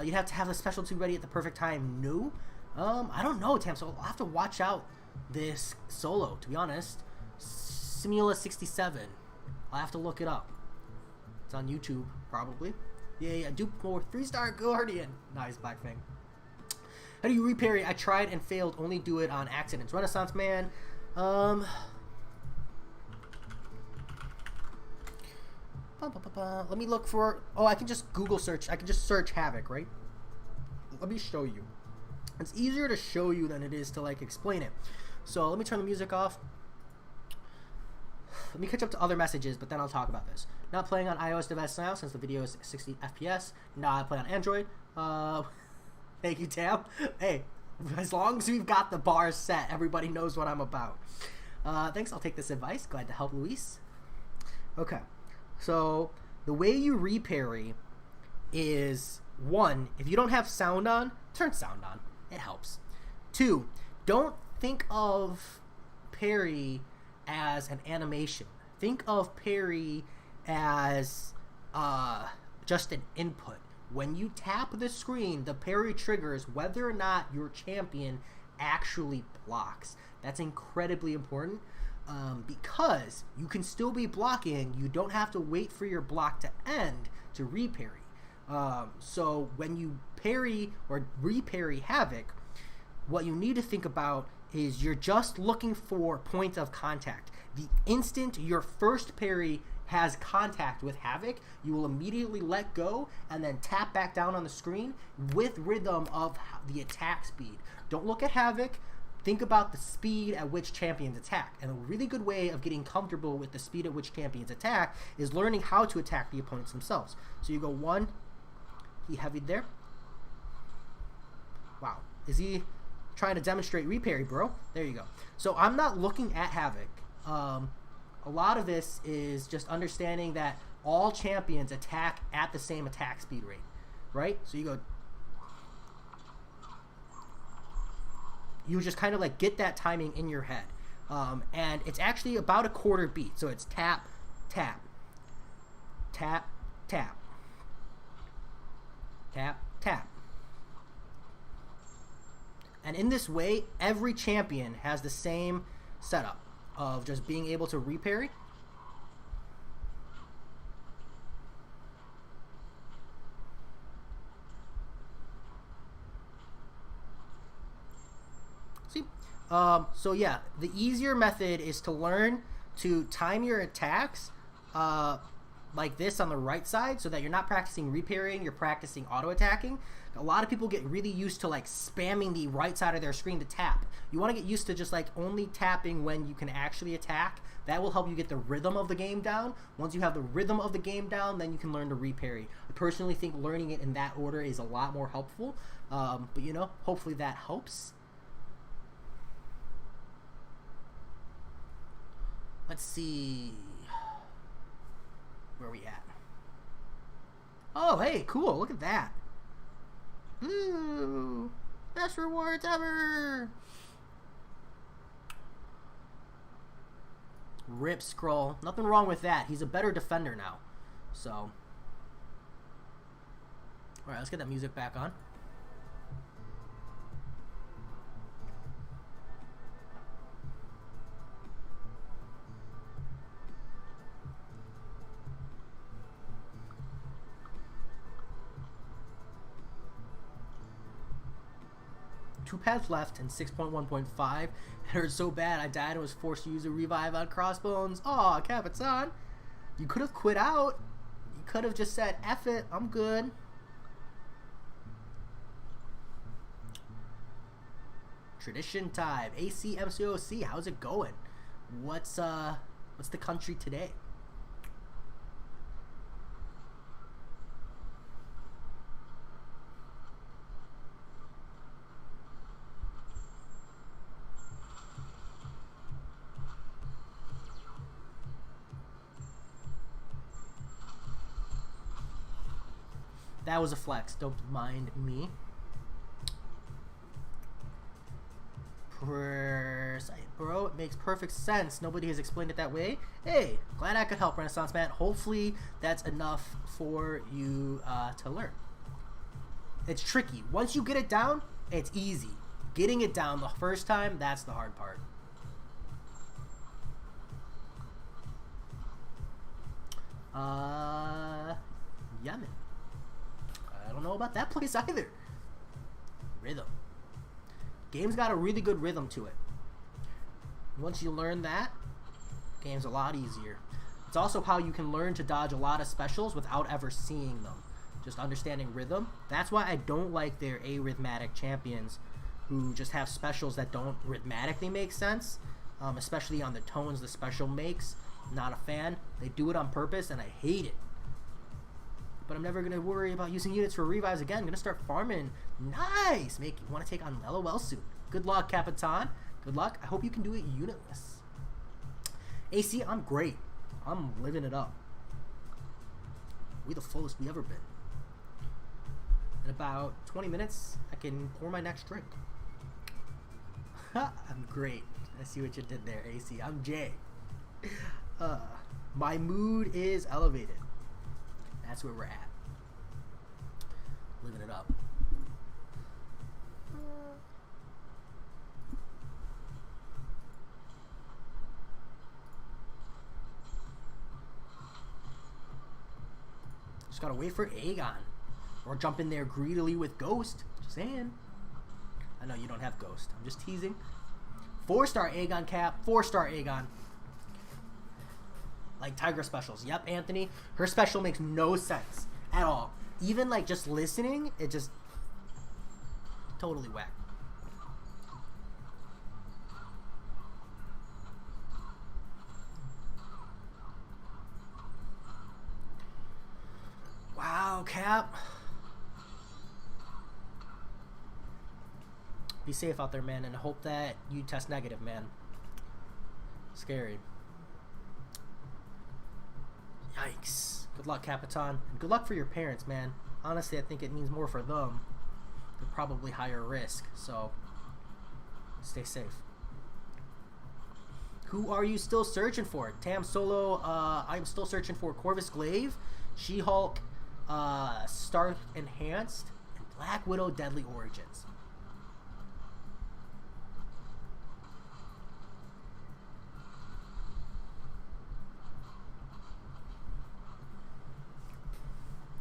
You'd have to have the special 2 ready at the perfect time. No, I don't know, Tam. So I'll have to watch out this solo. To be honest, Simula 67. I'll have to look it up. It's on YouTube probably. Yeah. Dupe more 3-star Guardian. Nice, Black Fang. How do you reparry? I tried and failed. Only do it on accidents. Renaissance Man. Let me look for... Oh, I can just Google search. I can just search Havoc, right? Let me show you. It's easier to show you than it is to, like, explain it. So, let me turn the music off. Let me catch up to other messages, but then I'll talk about this. Not playing on iOS device now, since the video is 60 FPS. Now I play on Android. Thank you, Tam. Hey, as long as we've got the bar set, everybody knows what I'm about. Thanks, I'll take this advice. Glad to help, Luis. Okay. So, the way you reparry is, 1, if you don't have sound on, turn sound on. It helps. 2, don't think of parry as an animation. Think of parry as just an input. When you tap the screen, the parry triggers whether or not your champion actually blocks. That's incredibly important. Because you can still be blocking, you don't have to wait for your block to end to reparry. So when you parry or reparry Havoc, what you need to think about is you're just looking for point of contact. The instant your first parry has contact with Havoc, you will immediately let go and then tap back down on the screen with rhythm of the attack speed. Don't look at Havoc. Think about the speed at which champions attack. And a really good way of getting comfortable with the speed at which champions attack is learning how to attack the opponents themselves. So you go 1, he heavied there. Wow. Is he trying to demonstrate reparry, bro? There you go. So I'm not looking at Havoc. A lot of this is just understanding that all champions attack at the same attack speed rate, right? So you go... You just kind of like get that timing in your head. And it's actually about a quarter beat. So it's tap, tap, tap, tap. Tap, tap. And in this way, every champion has the same setup of just being able to reparry. See? So yeah, the easier method is to learn to time your attacks like this on the right side, so that you're not practicing reparrying, you're practicing auto attacking. A lot of people get really used to like spamming the right side of their screen to tap. You want to get used to just like only tapping when you can actually attack. That will help you get the rhythm of the game down. Once you have the rhythm of the game down, then you can learn to reparry. I personally think learning it in that order is a lot more helpful. But you know, hopefully that helps. Let's see. Where are we at? Oh, hey, cool. Look at that. Ooh, best rewards ever. Rip Scroll. Nothing wrong with that. He's a better defender now. So. Alright, let's get that music back on. Two paths left and 6.1.5. It hurt so bad I died and was forced to use a revive on Crossbones. Aw, Capitan. You could have quit out. You could have just said, F it, I'm good. Tradition time. AC MCOC, how's it going? What's the country today? That was a flex. Don't mind me. Bro, it makes perfect sense. Nobody has explained it that way. Hey, glad I could help, Renaissance Man. Hopefully that's enough for you to learn. It's tricky. Once you get it down, it's easy. Getting it down the first time, that's the hard part. Yemen. I don't know about that place either. Rhythm. Game's got a really good rhythm to it. Once you learn that, game's a lot easier. It's also how you can learn to dodge a lot of specials without ever seeing them. Just understanding rhythm. That's why I don't like their arithmetic champions who just have specials that don't rhythmatically make sense. Especially on the tones the special makes. Not a fan. They do it on purpose and I hate it. But I'm never going to worry about using units for revives again. I'm going to start farming. Nice! Want to take on LOL soon. Good luck, Capitan. Good luck. I hope you can do it unitless. AC, I'm great. I'm living it up. We the fullest we ever been. In about 20 minutes, I can pour my next drink. I'm great. I see what you did there, AC. I'm Jay. My mood is elevated. That's where we're at. Living it up. Just gotta wait for Aegon. Or jump in there greedily with Ghost. Just saying. I know you don't have Ghost. I'm just teasing. 4-star Aegon cap. 4-star Aegon. Like Tiger specials. Yep, Anthony. Her special makes no sense at all. Even like just listening, it just totally whack. Wow, Cap. Be safe out there, man, and hope that you test negative, man. Scary. Yikes. Good luck, Capitan. And good luck for your parents, man. Honestly, I think it means more for them. They're probably higher risk, so stay safe. Who are you still searching for? Tam Solo, I'm still searching for Corvus Glaive. She-Hulk, Stark Enhanced, and Black Widow Deadly Origins.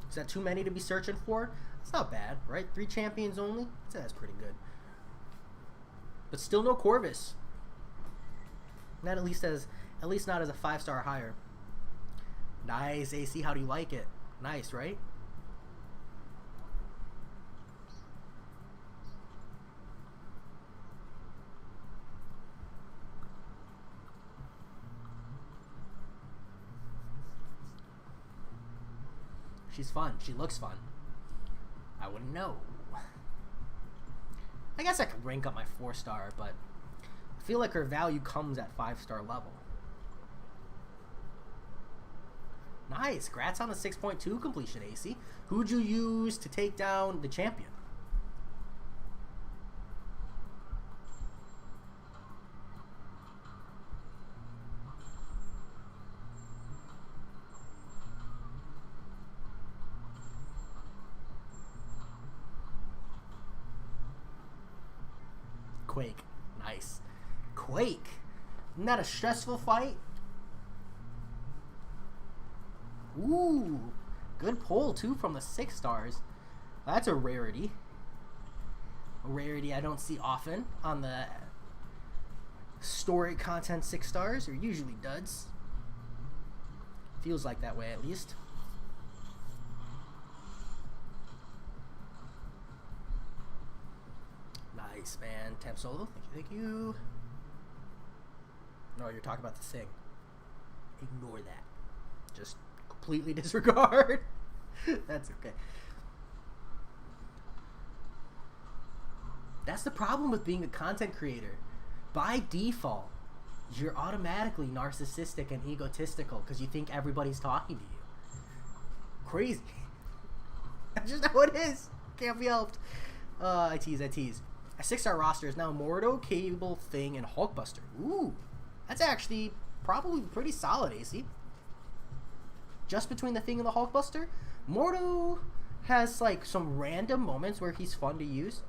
Is that too many to be searching for? It's not bad, right? 3 champions only? That's pretty good. But still no Corvus. Not at least not as a 5-star higher. Nice, AC. How do you like it? Nice, right? She's fun. She looks fun. I wouldn't know. I guess I could rank up my 4-star, but I feel like her value comes at 5-star level. Nice. Congrats on the 6.2 completion, AC. Who'd you use to take down the champion? Quake. Nice. Quake. Isn't that a stressful fight? Ooh. Good pull, too, from the 6 stars. That's a rarity. A rarity I don't see often on the story content 6 stars. Are usually duds. Feels like that way, at least. Nice, man. Temp Solo. Thank you. No, you're talking about the thing. Ignore that. Just completely disregard. That's okay. That's the problem with being a content creator. By default, you're automatically narcissistic and egotistical because you think everybody's talking to you. Crazy. That's just how it is. Can't be helped. I tease. A 6-star roster is now Mordo, Cable, Thing, and Hulkbuster. Ooh, that's actually probably pretty solid, AC. Just between the Thing and the Hulkbuster, Mordo has like some random moments where he's fun to use.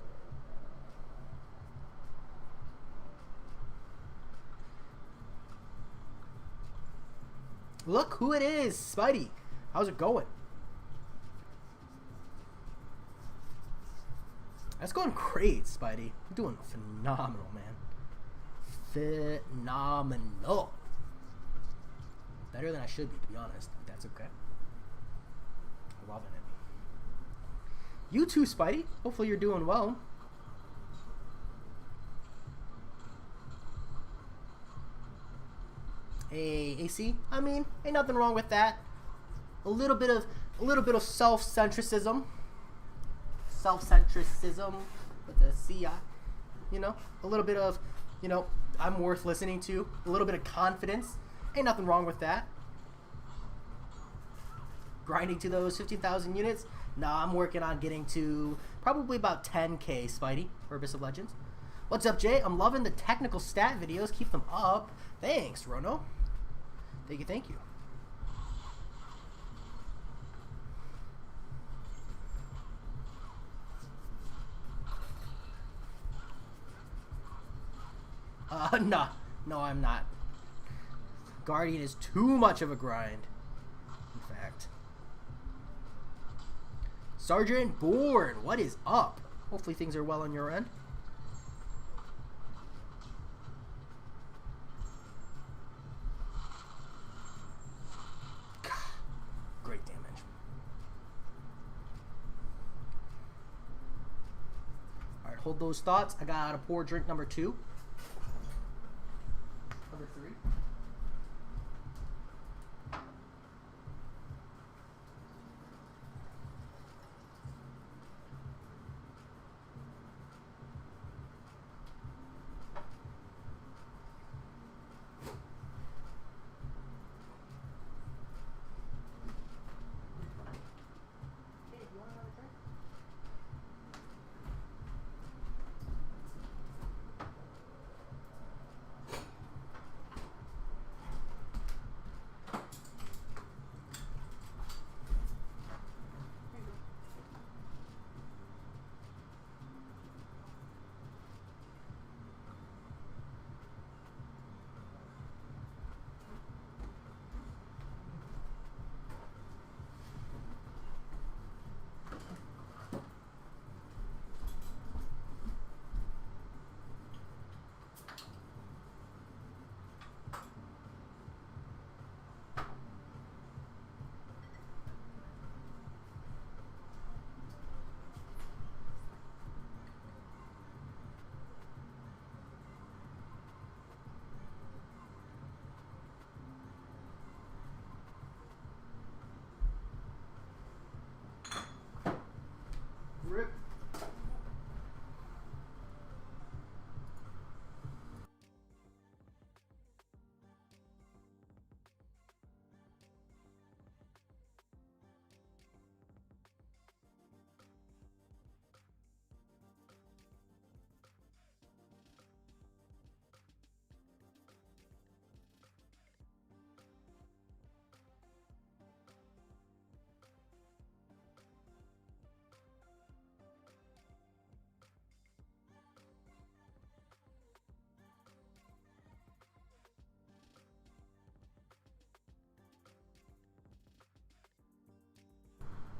Look who it is, Spidey. How's it going? That's going great, Spidey. You're doing phenomenal, man. Phenomenal. Better than I should be, to be honest. But that's okay. Loving it. You too, Spidey. Hopefully you're doing well. Hey, AC. I mean, ain't nothing wrong with that. A little bit of self-centricism. Self-centricism with a CI. You know, a little bit of, you know, I'm worth listening to. A little bit of confidence. Ain't nothing wrong with that. Grinding to those 15,000 units. Nah, I'm working on getting to probably about 10k, Spidey, for Abyss of Legends. What's up, Jay? I'm loving the technical stat videos. Keep them up. Thanks, Rono. Thank you. No, I'm not. Guardian is too much of a grind. In fact. Sergeant Bourne, what is up? Hopefully things are well on your end. Great damage. Alright, hold those thoughts. I got to pour drink number 2. Number 3.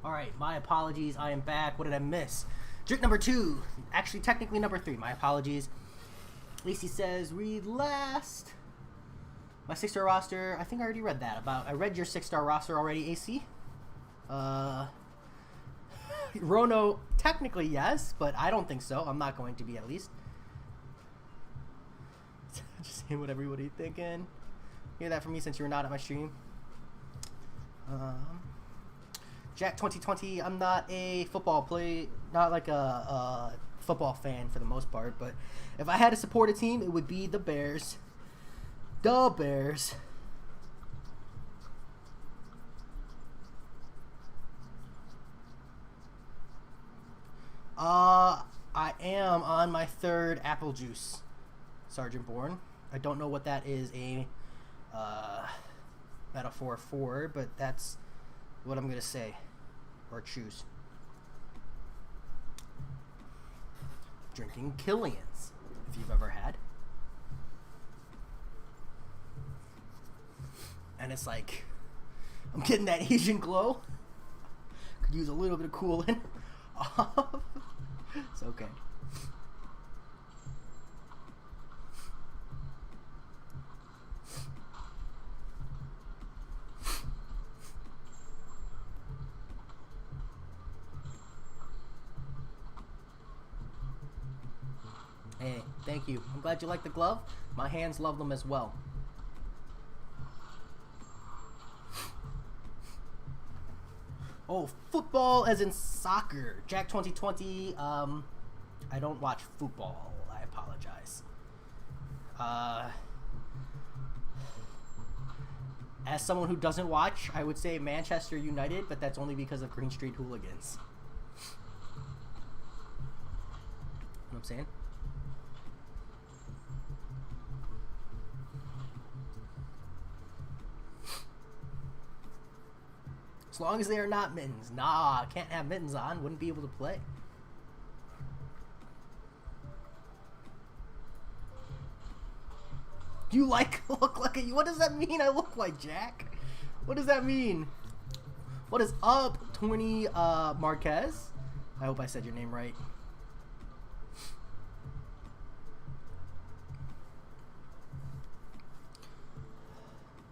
Alright, my apologies. I am back. What did I miss? Drink number 2. Actually, technically number 3. My apologies. Lacey says, read last. My 6-star roster. I think I already read that. I read your 6-star roster already, AC. Rono, technically yes, but I don't think so. I'm not going to be, at least. Just saying what everybody thinking. Hear that from me since you're not at my stream. Jack 2020, I'm not a not like a football fan for the most part, but if I had to support a team, it would be the Bears. The Bears. I am on my 3rd apple juice, Sergeant Bourne. I don't know what that is a metaphor for, but that's what I'm going to say or choose. Drinking Killian's, if you've ever had. And it's like, I'm getting that Asian glow. Could use a little bit of cooling. It's okay. Hey, thank you. I'm glad you like the glove. My hands love them as well. Oh, football as in soccer. Jack 2020. I don't watch football. I apologize. As someone who doesn't watch, I would say Manchester United, but that's only because of Green Street Hooligans. You know what I'm saying? As long as they are not mittens. Nah, can't have mittens on. Wouldn't be able to play. You look like a... What does that mean I look like, Jack? What does that mean? What is up, 20 Marquez? I hope I said your name right.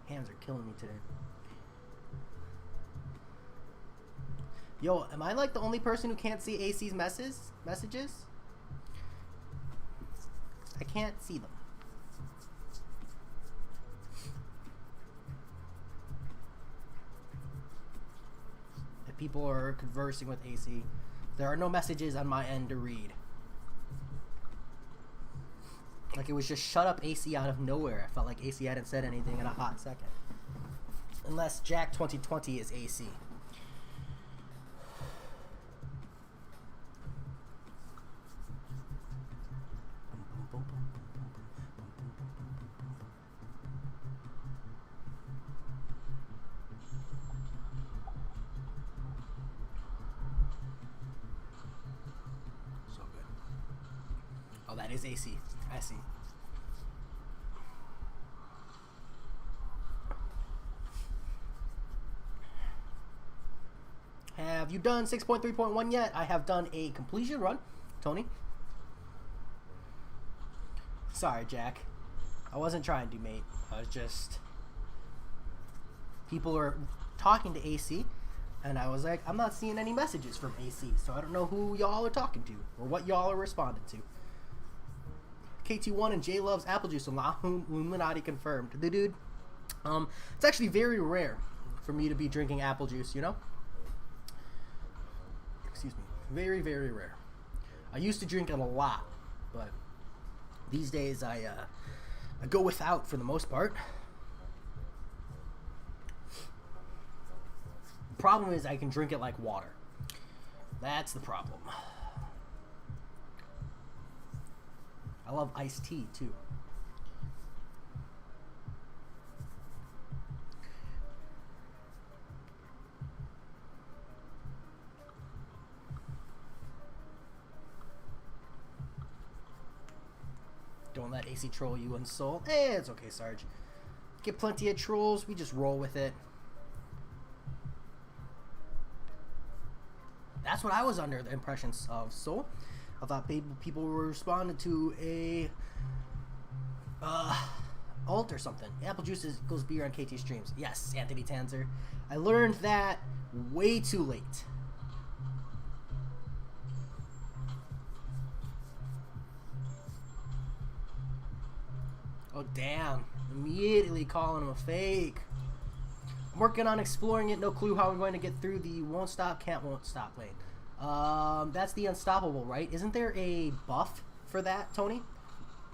Hands are killing me today. Yo, am I like the only person who can't see AC's messages? I can't see them. If people are conversing with AC, there are no messages on my end to read. Like it was just shut up AC out of nowhere. I felt like AC hadn't said anything in a hot second. Unless Jack 2020 is AC. So good. Oh, that is AC. I see. Have you done 6.3.1 yet? I have done a completion run, Tony. Sorry, Jack. I wasn't trying to, mate. I was just... People are talking to AC, and I was like, I'm not seeing any messages from AC, so I don't know who y'all are talking to, or what y'all are responding to. KT1 and Jay loves apple juice. Illuminati confirmed. The dude. It's actually very rare for me to be drinking apple juice, you know? Excuse me. Very, very rare. I used to drink it a lot, but these days I go without for the most part. The problem is I can drink it like water. That's the problem. I love iced tea too. Don't let AC troll you and soul. It's okay, Sarge. Get plenty of trolls. We just roll with it. That's what I was under the impressions of. So I thought people were responding to a alt or something. Apple juice equals beer on KT streams. Yes, Anthony Tanzer. I learned that way too late. Oh, damn. Immediately calling him a fake. I'm working on exploring it. No clue how I'm going to get through the won't stop, won't stop lane. That's the unstoppable, right? Isn't there a buff for that, Tony?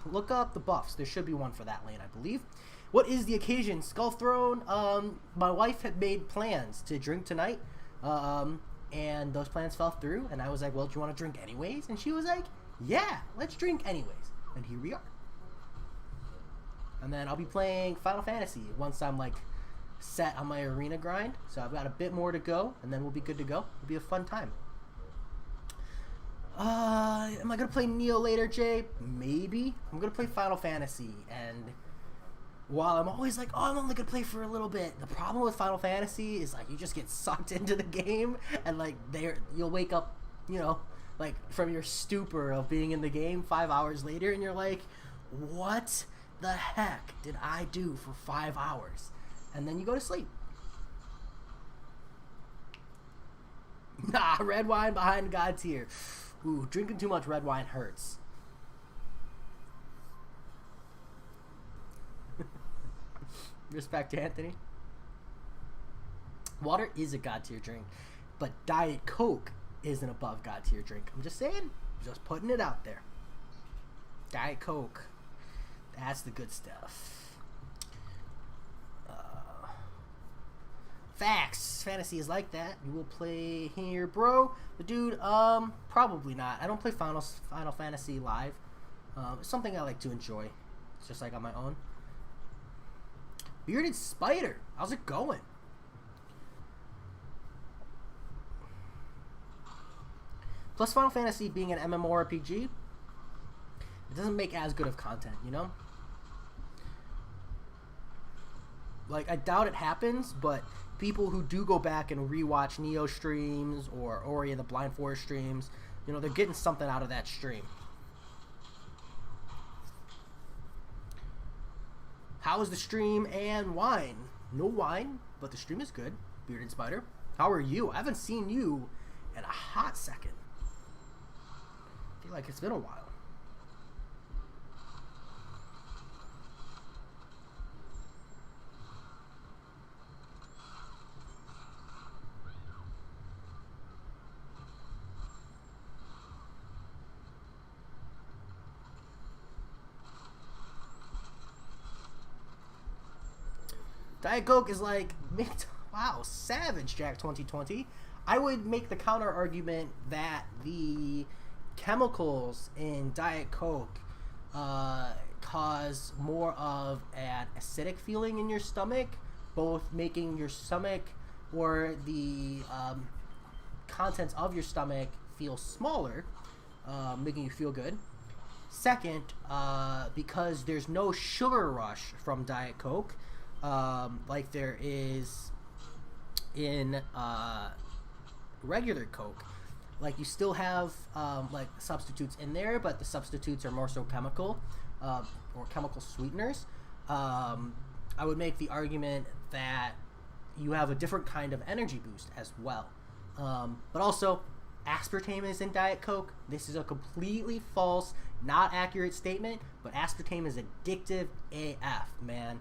Look up the buffs. There should be one for that lane, I believe. What is the occasion? Skull Throne. My wife had made plans to drink tonight. And those plans fell through. And I was like, well, do you want to drink anyways? And she was like, yeah, let's drink anyways. And here we are. And then I'll be playing Final Fantasy once I'm like set on my arena grind. So I've got a bit more to go, and then we'll be good to go. It'll be a fun time. Am I gonna play Neo later, Jay? Maybe. I'm gonna play Final Fantasy, and while I'm always like, oh, I'm only gonna play for a little bit, the problem with Final Fantasy is like you just get sucked into the game, and like you'll wake up, you know, like from your stupor of being in the game 5 hours later, and you're like, what the heck did I do for 5 hours? And then you go to sleep. Nah, red wine behind God tier. Ooh, drinking too much red wine hurts. Respect to Anthony. Water is a God tier drink, but Diet Coke is an above God tier drink. I'm just saying, just putting it out there. Diet Coke. That's the good stuff. Facts. Fantasy is like that. You will play here, bro. The dude, probably not. I don't play Final Fantasy live. It's something I like to enjoy. It's just like on my own. Bearded Spider. How's it going? Plus Final Fantasy being an MMORPG, it doesn't make as good of content, you know? Like, I doubt it happens, but people who do go back and rewatch Neo streams or Ori and the Blind Forest streams, you know, they're getting something out of that stream. How is the stream and wine? No wine, but the stream is good. Bearded Spider. How are you? I haven't seen you in a hot second. I feel like it's been a while. Diet Coke is like, wow, savage, Jack 2020. I would make the counter argument that the chemicals in Diet Coke cause more of an acidic feeling in your stomach, both making your stomach or the contents of your stomach feel smaller, making you feel good. Second, because there's no sugar rush from Diet Coke, like there is in regular Coke. Like you still have like substitutes in there, but the substitutes are more so chemical or chemical sweeteners. I would make the argument that you have a different kind of energy boost as well. But also, aspartame is in Diet Coke. This is a completely false, not accurate statement, but aspartame is addictive AF, man.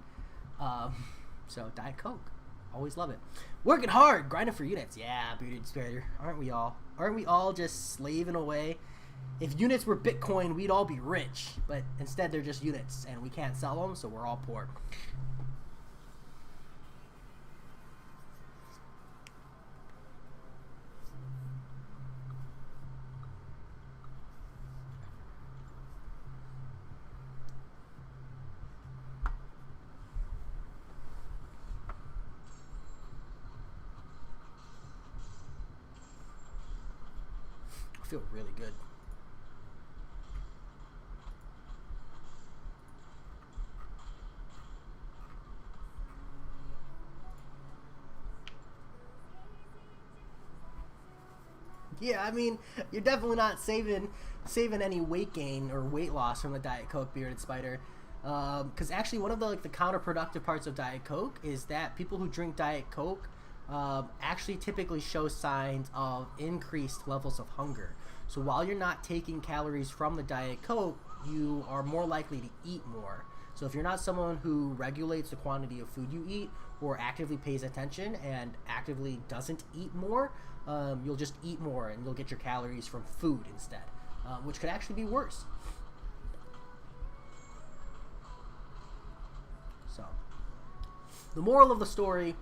So Diet Coke, always love it. Working hard, grinding for units. Yeah, Bearded Spider, aren't we all? Aren't we all just slaving away? If units were Bitcoin, we'd all be rich, but instead they're just units, and we can't sell them, so we're all poor. I feel really good. Yeah, I mean, you're definitely not saving any weight gain or weight loss from the Diet Coke, Bearded Spider. Because actually, one of the counterproductive parts of Diet Coke is that people who drink Diet Coke actually typically show signs of increased levels of hunger. So while you're not taking calories from the Diet Coke, you are more likely to eat more. So if you're not someone who regulates the quantity of food you eat or actively pays attention and actively doesn't eat more, you'll just eat more and you'll get your calories from food instead, which could actually be worse. So the moral of the story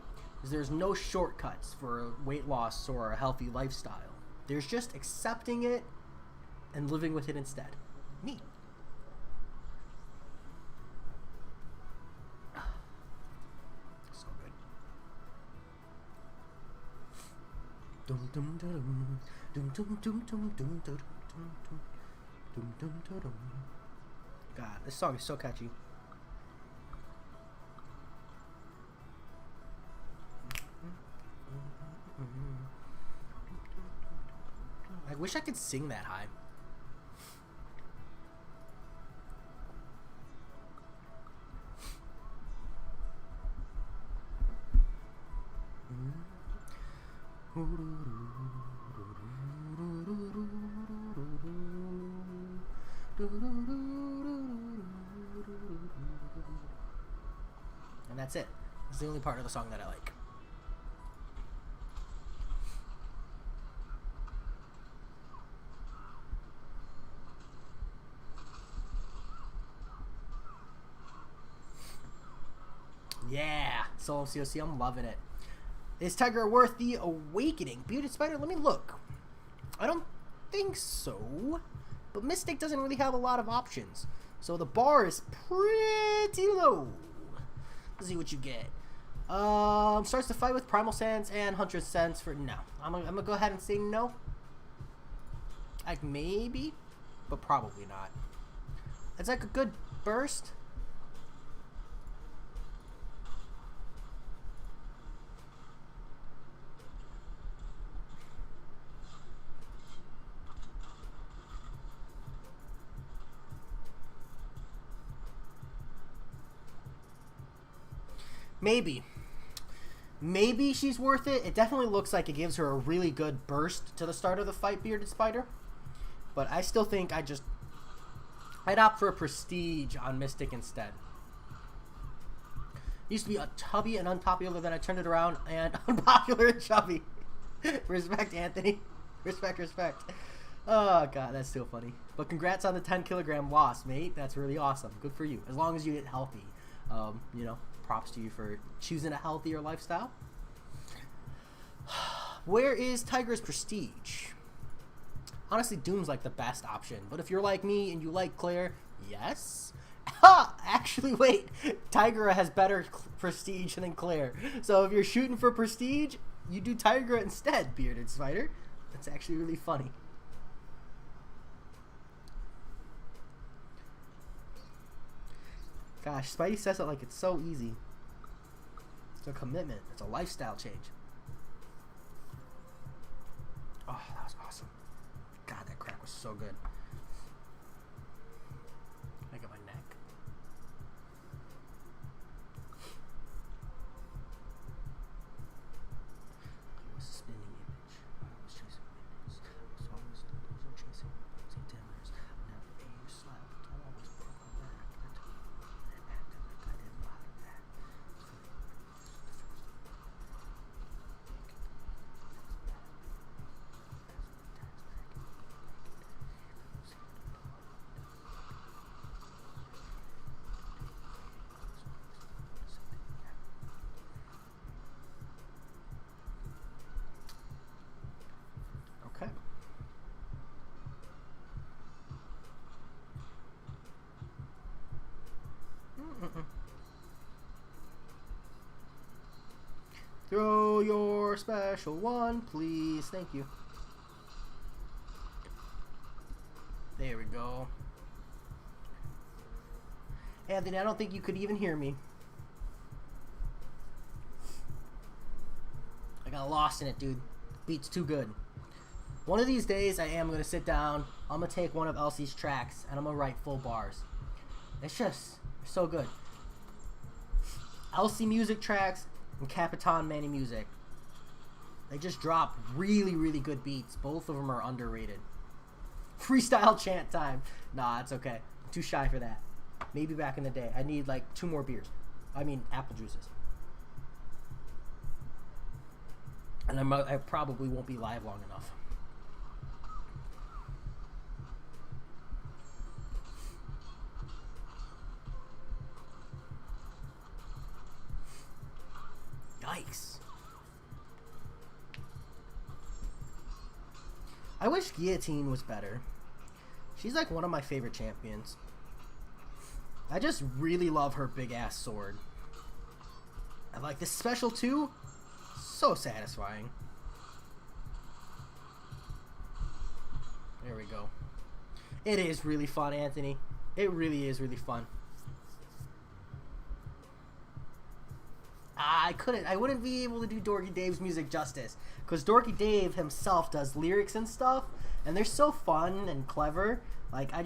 is there's no shortcuts for weight loss or a healthy lifestyle. There's just accepting it and living with it instead. Me. So good. God, this song is so catchy. I wish I could sing that high. And that's it. It's the only part of the song that I like. Yeah, Soul MCOC, I'm loving it. Is Tiger worth the awakening? Bearded Spider, let me look. I don't think so. But Mystic doesn't really have a lot of options. So the bar is pretty low. Let's see what you get. Starts to fight with Primal Sense and Huntress Sense for no. I'm gonna go ahead and say no. Like maybe, but probably not. It's like a good burst. Maybe she's worth it. It definitely looks like it gives her a really good burst to the start of the fight, Bearded Spider. But I still think I'd opt for a Prestige on Mystic instead. Used to be a chubby and unpopular, then I turned it around and unpopular and chubby. Respect, Anthony. Respect. Oh, God, that's still funny. But congrats on the 10-kilogram loss, mate. That's really awesome. Good for you. As long as you get healthy. You know, props to you for choosing a healthier lifestyle. Where is Tiger's Prestige? Honestly, Doom's like the best option. But if you're like me and you like Claire, yes. Actually, wait. Tigra has better Prestige than Claire. So if you're shooting for Prestige, you do Tigra instead, Bearded Spider. That's actually really funny. Gosh, Spidey says it like it's so easy. It's a commitment. It's a lifestyle change. Oh, that was awesome. God, that crack was so good. Look at my neck. It was a spinning image. I was chasing winners. I was always chasing bouncing dimmers. Now the air slapped. I always broke my back. I took and acted like I didn't like that. Okay. Throw your special one, please. Thank you. There we go. Anthony, I don't think you could even hear me. I got lost in it, dude. Beat's too good. One of these days, I am going to sit down. I'm going to take one of Elsie's tracks, and I'm going to write full bars. It's just so good. Elsie music tracks and Capitan Manny music. They just drop really, really good beats. Both of them are underrated. Freestyle chant time. Nah, it's okay. I'm too shy for that. Maybe back in the day. I need like 2 more beers. I mean, apple juices. And I probably won't be live long enough. Yikes. I wish Guillotine was better. She's like one of my favorite champions. I just really love her big ass sword. I like this special too. So satisfying. There we go. It is really fun, Anthony. It really is really fun. I wouldn't be able to do Dorky Dave's music justice, because Dorky Dave himself does lyrics and stuff, and they're so fun and clever. Like, I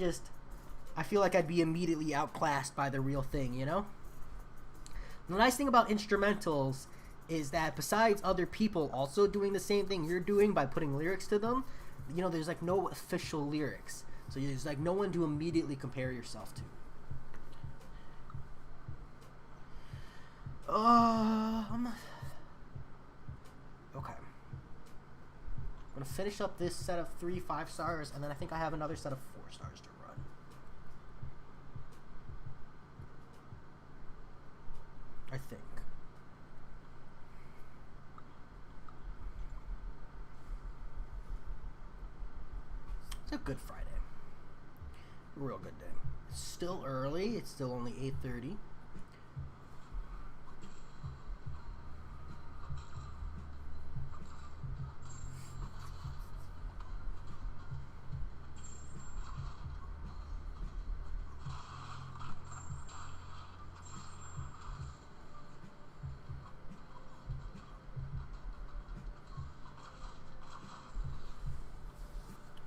feel like I'd be immediately outclassed by the real thing, you know? The nice thing about instrumentals is that besides other people also doing the same thing you're doing by putting lyrics to them, you know, there's like no official lyrics. So there's like no one to immediately compare yourself to. Okay. I'm gonna finish up this set of 3 5-stars, and then I think I have another set of 4 stars to run. I think. It's a good Friday. A real good day. It's still early. It's still only 8:30.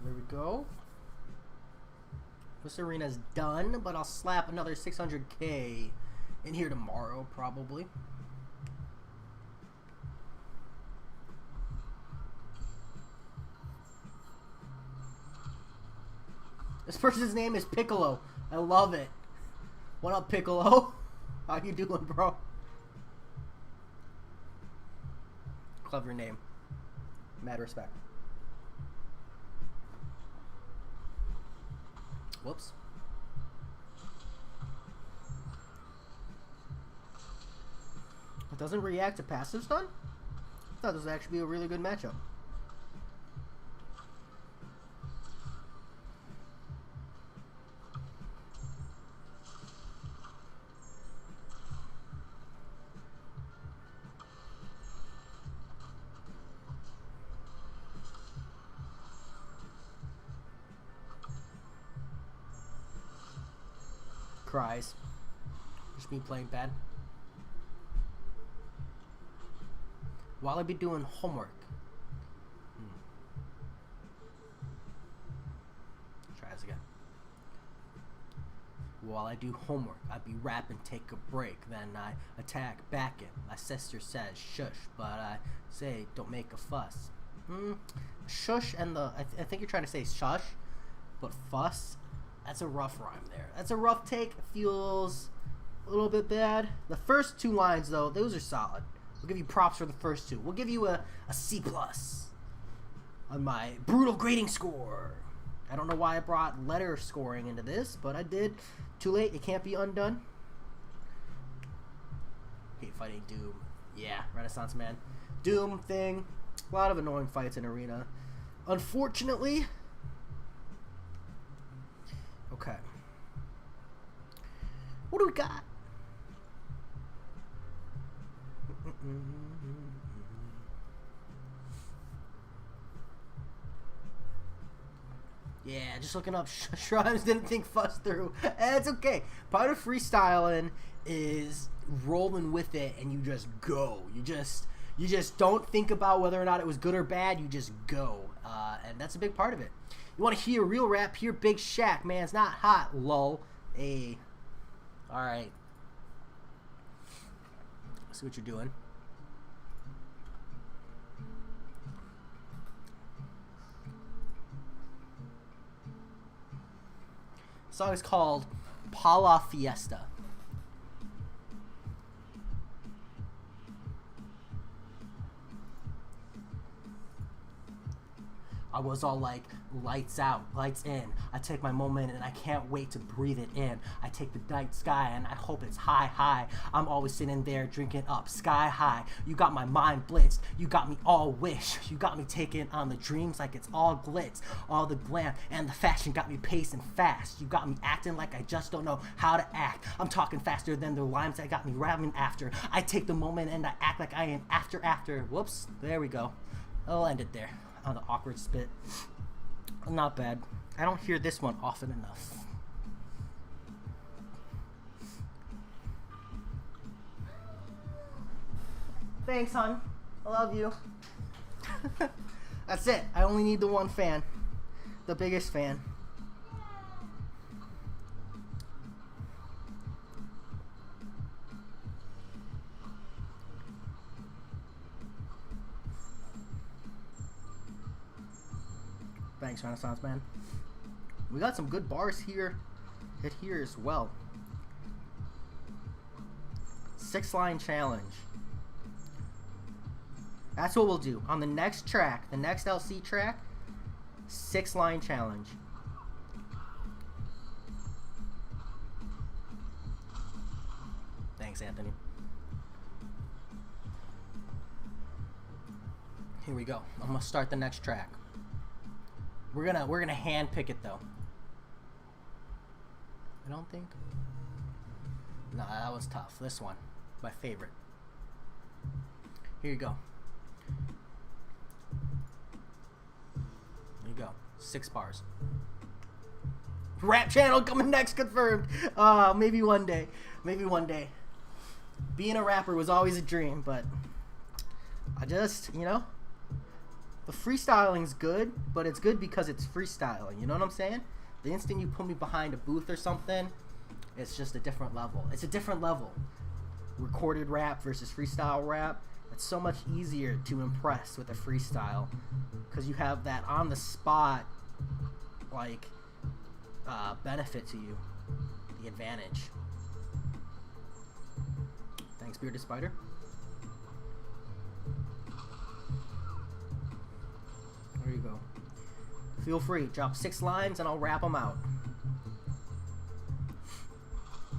There we go. This arena's done, but I'll slap another 600k in here tomorrow, probably. This person's name is Piccolo. I love it. What up, Piccolo? How you doing, bro? Clever name. Mad respect. Whoops. It doesn't react to passive stun? I thought this would actually be a really good matchup. Cries. Just me playing bad. While I be doing homework. Try this again. While I do homework, I be rapping, take a break. Then I attack back in. My sister says shush, but I say don't make a fuss. Shush and the I think you're trying to say shush, but fuss. That's a rough rhyme there. That's a rough take. It feels a little bit bad. The first 2 lines, though, those are solid. We'll give you props for the first 2. We'll give you a C+ on my brutal grading score. I don't know why I brought letter scoring into this, but I did. Too late. It can't be undone. Hate fighting Doom. Yeah, Renaissance Man. Doom thing. A lot of annoying fights in Arena. Unfortunately... Okay. What do we got? Yeah, just looking up Shrines, didn't think fuss through. It's okay. Part of freestyling is rolling with it and you just go. You just don't think about whether or not it was good or bad. You just go. and that's a big part of it. You want to hear real rap? Hear Big Shaq, man. It's not hot, lol. Hey, all right. See what you're doing. The song is called Pala Fiesta. I was all like, lights out, lights in. I take my moment and I can't wait to breathe it in. I take the night sky and I hope it's high, high. I'm always sitting there drinking up sky high. You got my mind blitzed. You got me all wish. You got me taking on the dreams like it's all glitz. All the glam and the fashion got me pacing fast. You got me acting like I just don't know how to act. I'm talking faster than the rhymes that got me rapping after. I take the moment and I act like I am after. Whoops, there we go. I'll end it there. On the awkward spit. Not bad. I don't hear this one often enough. Thanks, hon. I love you. That's it. I only need the one fan. The biggest fan. Thanks, Renaissance Man. We got some good bars here. Hit here as well. 6-line challenge. That's what we'll do on the next track, the next LC track. 6-line challenge. Thanks, Anthony. Here we go. I'm gonna start the next track. We're gonna hand pick it though. I don't think. No, that was tough. This one, my favorite. Here you go. Here you go. 6 bars. Rap channel coming next, confirmed. Maybe one day. Maybe one day. Being a rapper was always a dream, but I just, you know. The freestyling's good, but it's good because it's freestyling. You know what I'm saying? The instant you put me behind a booth or something, it's just a different level. It's a different level. Recorded rap versus freestyle rap. It's so much easier to impress with a freestyle because you have that on the spot, like, benefit to you. The advantage. Thanks, Bearded Spider. There you go. Feel free. Drop 6 lines and I'll rap them out.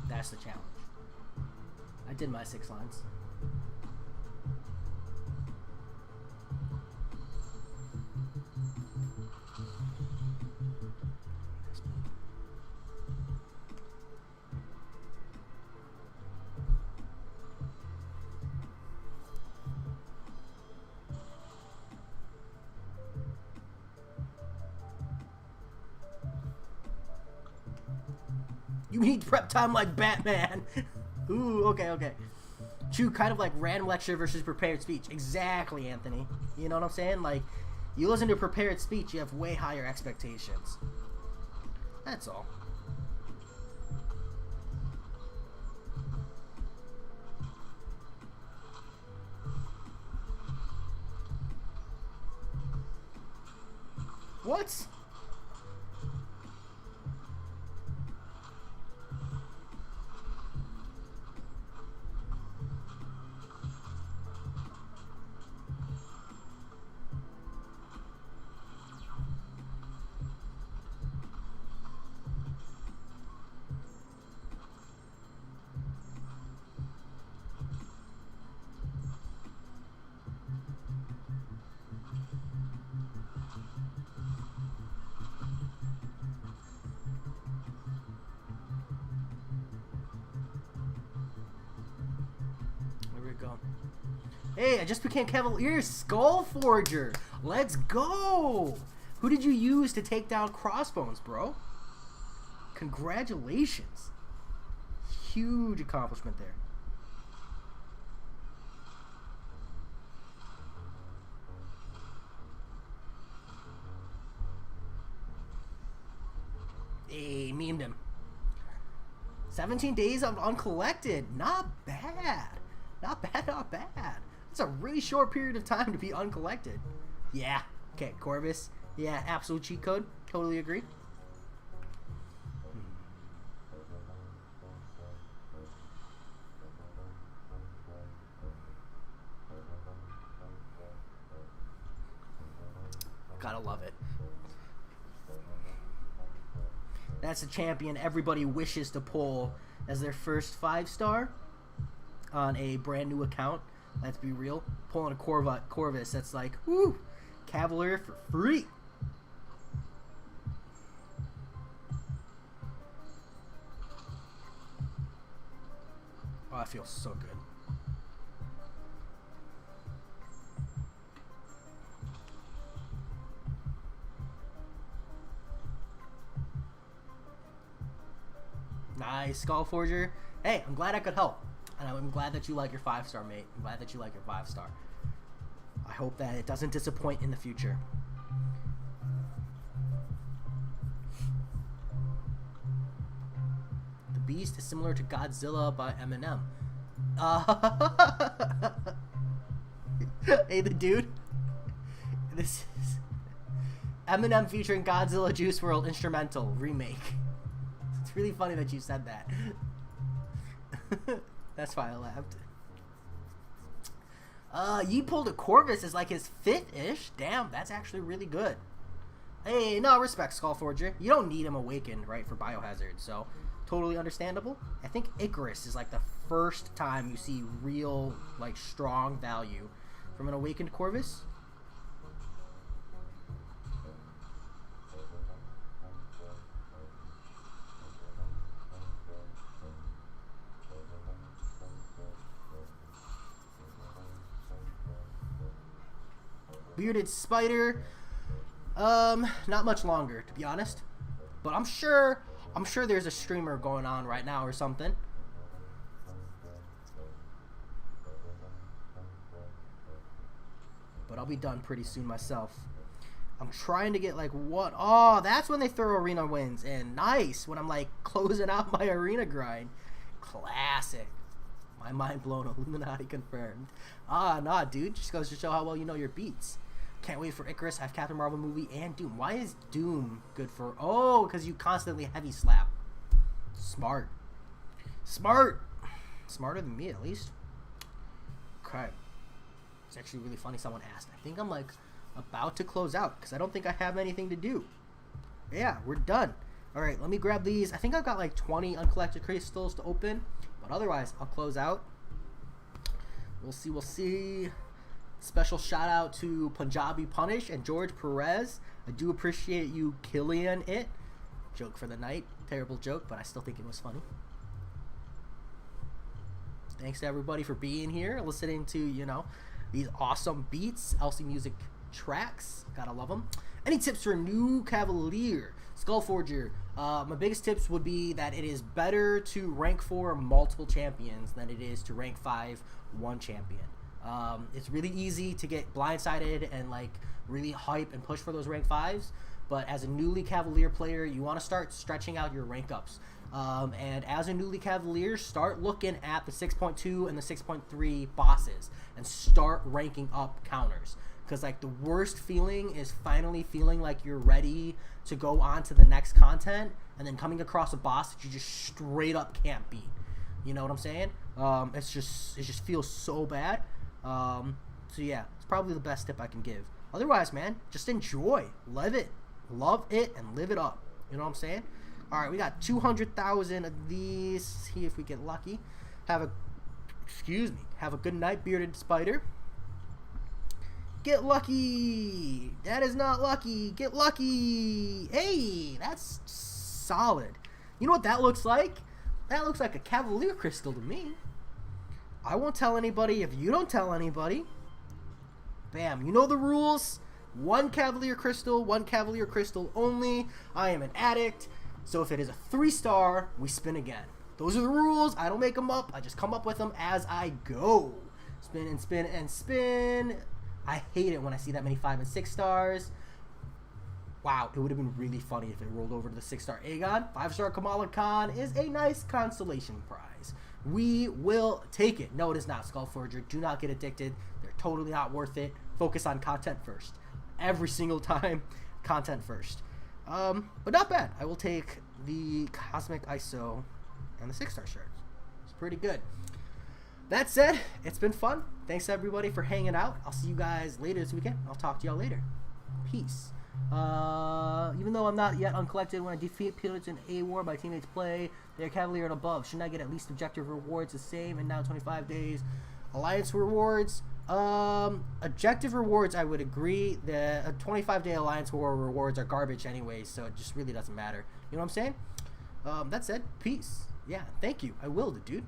That's the challenge. I did my 6 lines. You need prep time like Batman. Ooh, okay. True, kind of like random lecture versus prepared speech. Exactly, Anthony. You know what I'm saying? Like, you listen to prepared speech, you have way higher expectations. That's all. What? Go. Hey, I just became Cavalier Skull Forger. Let's go. Who did you use to take down Crossbones, bro? Congratulations. Huge accomplishment there. Hey, memed him. 17 days of uncollected. Not bad. Not bad, not bad. It's a really short period of time to be uncollected. Yeah. Okay, Corvus. Yeah, absolute cheat code. Totally agree. Gotta love it. That's a champion everybody wishes to pull as their first 5-star on a brand new account. Let's be real. Pulling a Corvus, that's like, whoo, Cavalier for free. Oh, that feels so good. Nice, Skull Forger. Hey, I'm glad I could help. And I'm glad that you like your 5-star, mate. I'm glad that you like your 5-star. I hope that it doesn't disappoint in the future. The Beast is similar to Godzilla by Eminem. Hey, the dude. This is Eminem featuring Godzilla Juice WRLD instrumental remake. It's really funny that you said that. That's why I laughed. You pulled a Corvus as like his 5th-ish. Damn, that's actually really good. Hey, no, respect, Skullforger. You don't need him awakened, right, for Biohazard, so totally understandable. I think Icarus is like the first time you see real, like, strong value from an awakened Corvus. Bearded Spider, not much longer, to be honest, but I'm sure there's a streamer going on right now or something. But I'll be done pretty soon myself. I'm trying to get like what? Oh, that's when they throw arena wins in. Nice, when I'm like closing out my arena grind. Classic. My mind blown. Illuminati confirmed. Ah, nah, dude. Just goes to show how well you know your beats. Can't wait for Icarus. I have Captain Marvel movie and Doom. Why is Doom good for? Oh, because you constantly heavy slap. Smart. Smart. Smarter than me, at least. Okay. It's actually really funny. Someone asked. I think I'm like about to close out because I don't think I have anything to do. Yeah, we're done. All right, let me grab these. I think I've got like 20 uncollected crystals to open, but otherwise I'll close out. We'll see. We'll see. Special shout out to Punjabi Punish and George Perez. I do appreciate you killing it. Joke for the night. Terrible joke, but I still think it was funny. Thanks to everybody for being here, listening to, you know, these awesome beats, LC Music tracks. Gotta love them. Any tips for new Cavalier? Skullforger. My biggest tips would be that it is better to rank 4 multiple champions than it is to rank 5 one champion. It's really easy to get blindsided and like really hype and push for those rank 5s, but as a newly Cavalier player, you want to start stretching out your rank ups. And as a newly Cavalier, start looking at the 6.2 and the 6.3 bosses and start ranking up counters. Because like the worst feeling is finally feeling like you're ready to go on to the next content and then coming across a boss that you just straight up can't beat. You know what I'm saying? It just feels so bad. So yeah, it's probably the best tip I can give. Otherwise, man, just enjoy, love it, and live it up. You know what I'm saying? All right, we got 200,000 of these. See if we get lucky. Have a good night, Bearded Spider. Get lucky. That is not lucky. Get lucky. Hey, that's solid. You know what that looks like? That looks like a Cavalier crystal to me. I won't tell anybody if you don't tell anybody. Bam. You know the rules. One Cavalier crystal only. I am an addict. So if it is a 3-star, we spin again. Those are the rules. I don't make them up. I just come up with them as I go. Spin and spin and spin. I hate it when I see that many 5 and 6 stars. wow, it would have been really funny if it rolled over to the 6-star Aegon. 5-star Kamala Khan is a nice consolation prize. We will take it. No, it is not Skullforger. Do not get addicted. They're totally not worth it. Focus on content first. Every single time, content first. But not bad. I will take the Cosmic ISO and the 6-star shirt. It's pretty good. That said, it's been fun. Thanks everybody for hanging out. I'll see you guys later this weekend. I'll talk to y'all later. Peace. Even though I'm not yet uncollected, when I defeat pillage in a war, my teammates play their Cavalier and above. Shouldn't I get at least objective rewards the same? And now 25 days. Alliance rewards. Objective rewards, I would agree. The 25-day Alliance War rewards are garbage anyway, so it just really doesn't matter. You know what I'm saying? That said, peace. Yeah, thank you. I will, dude.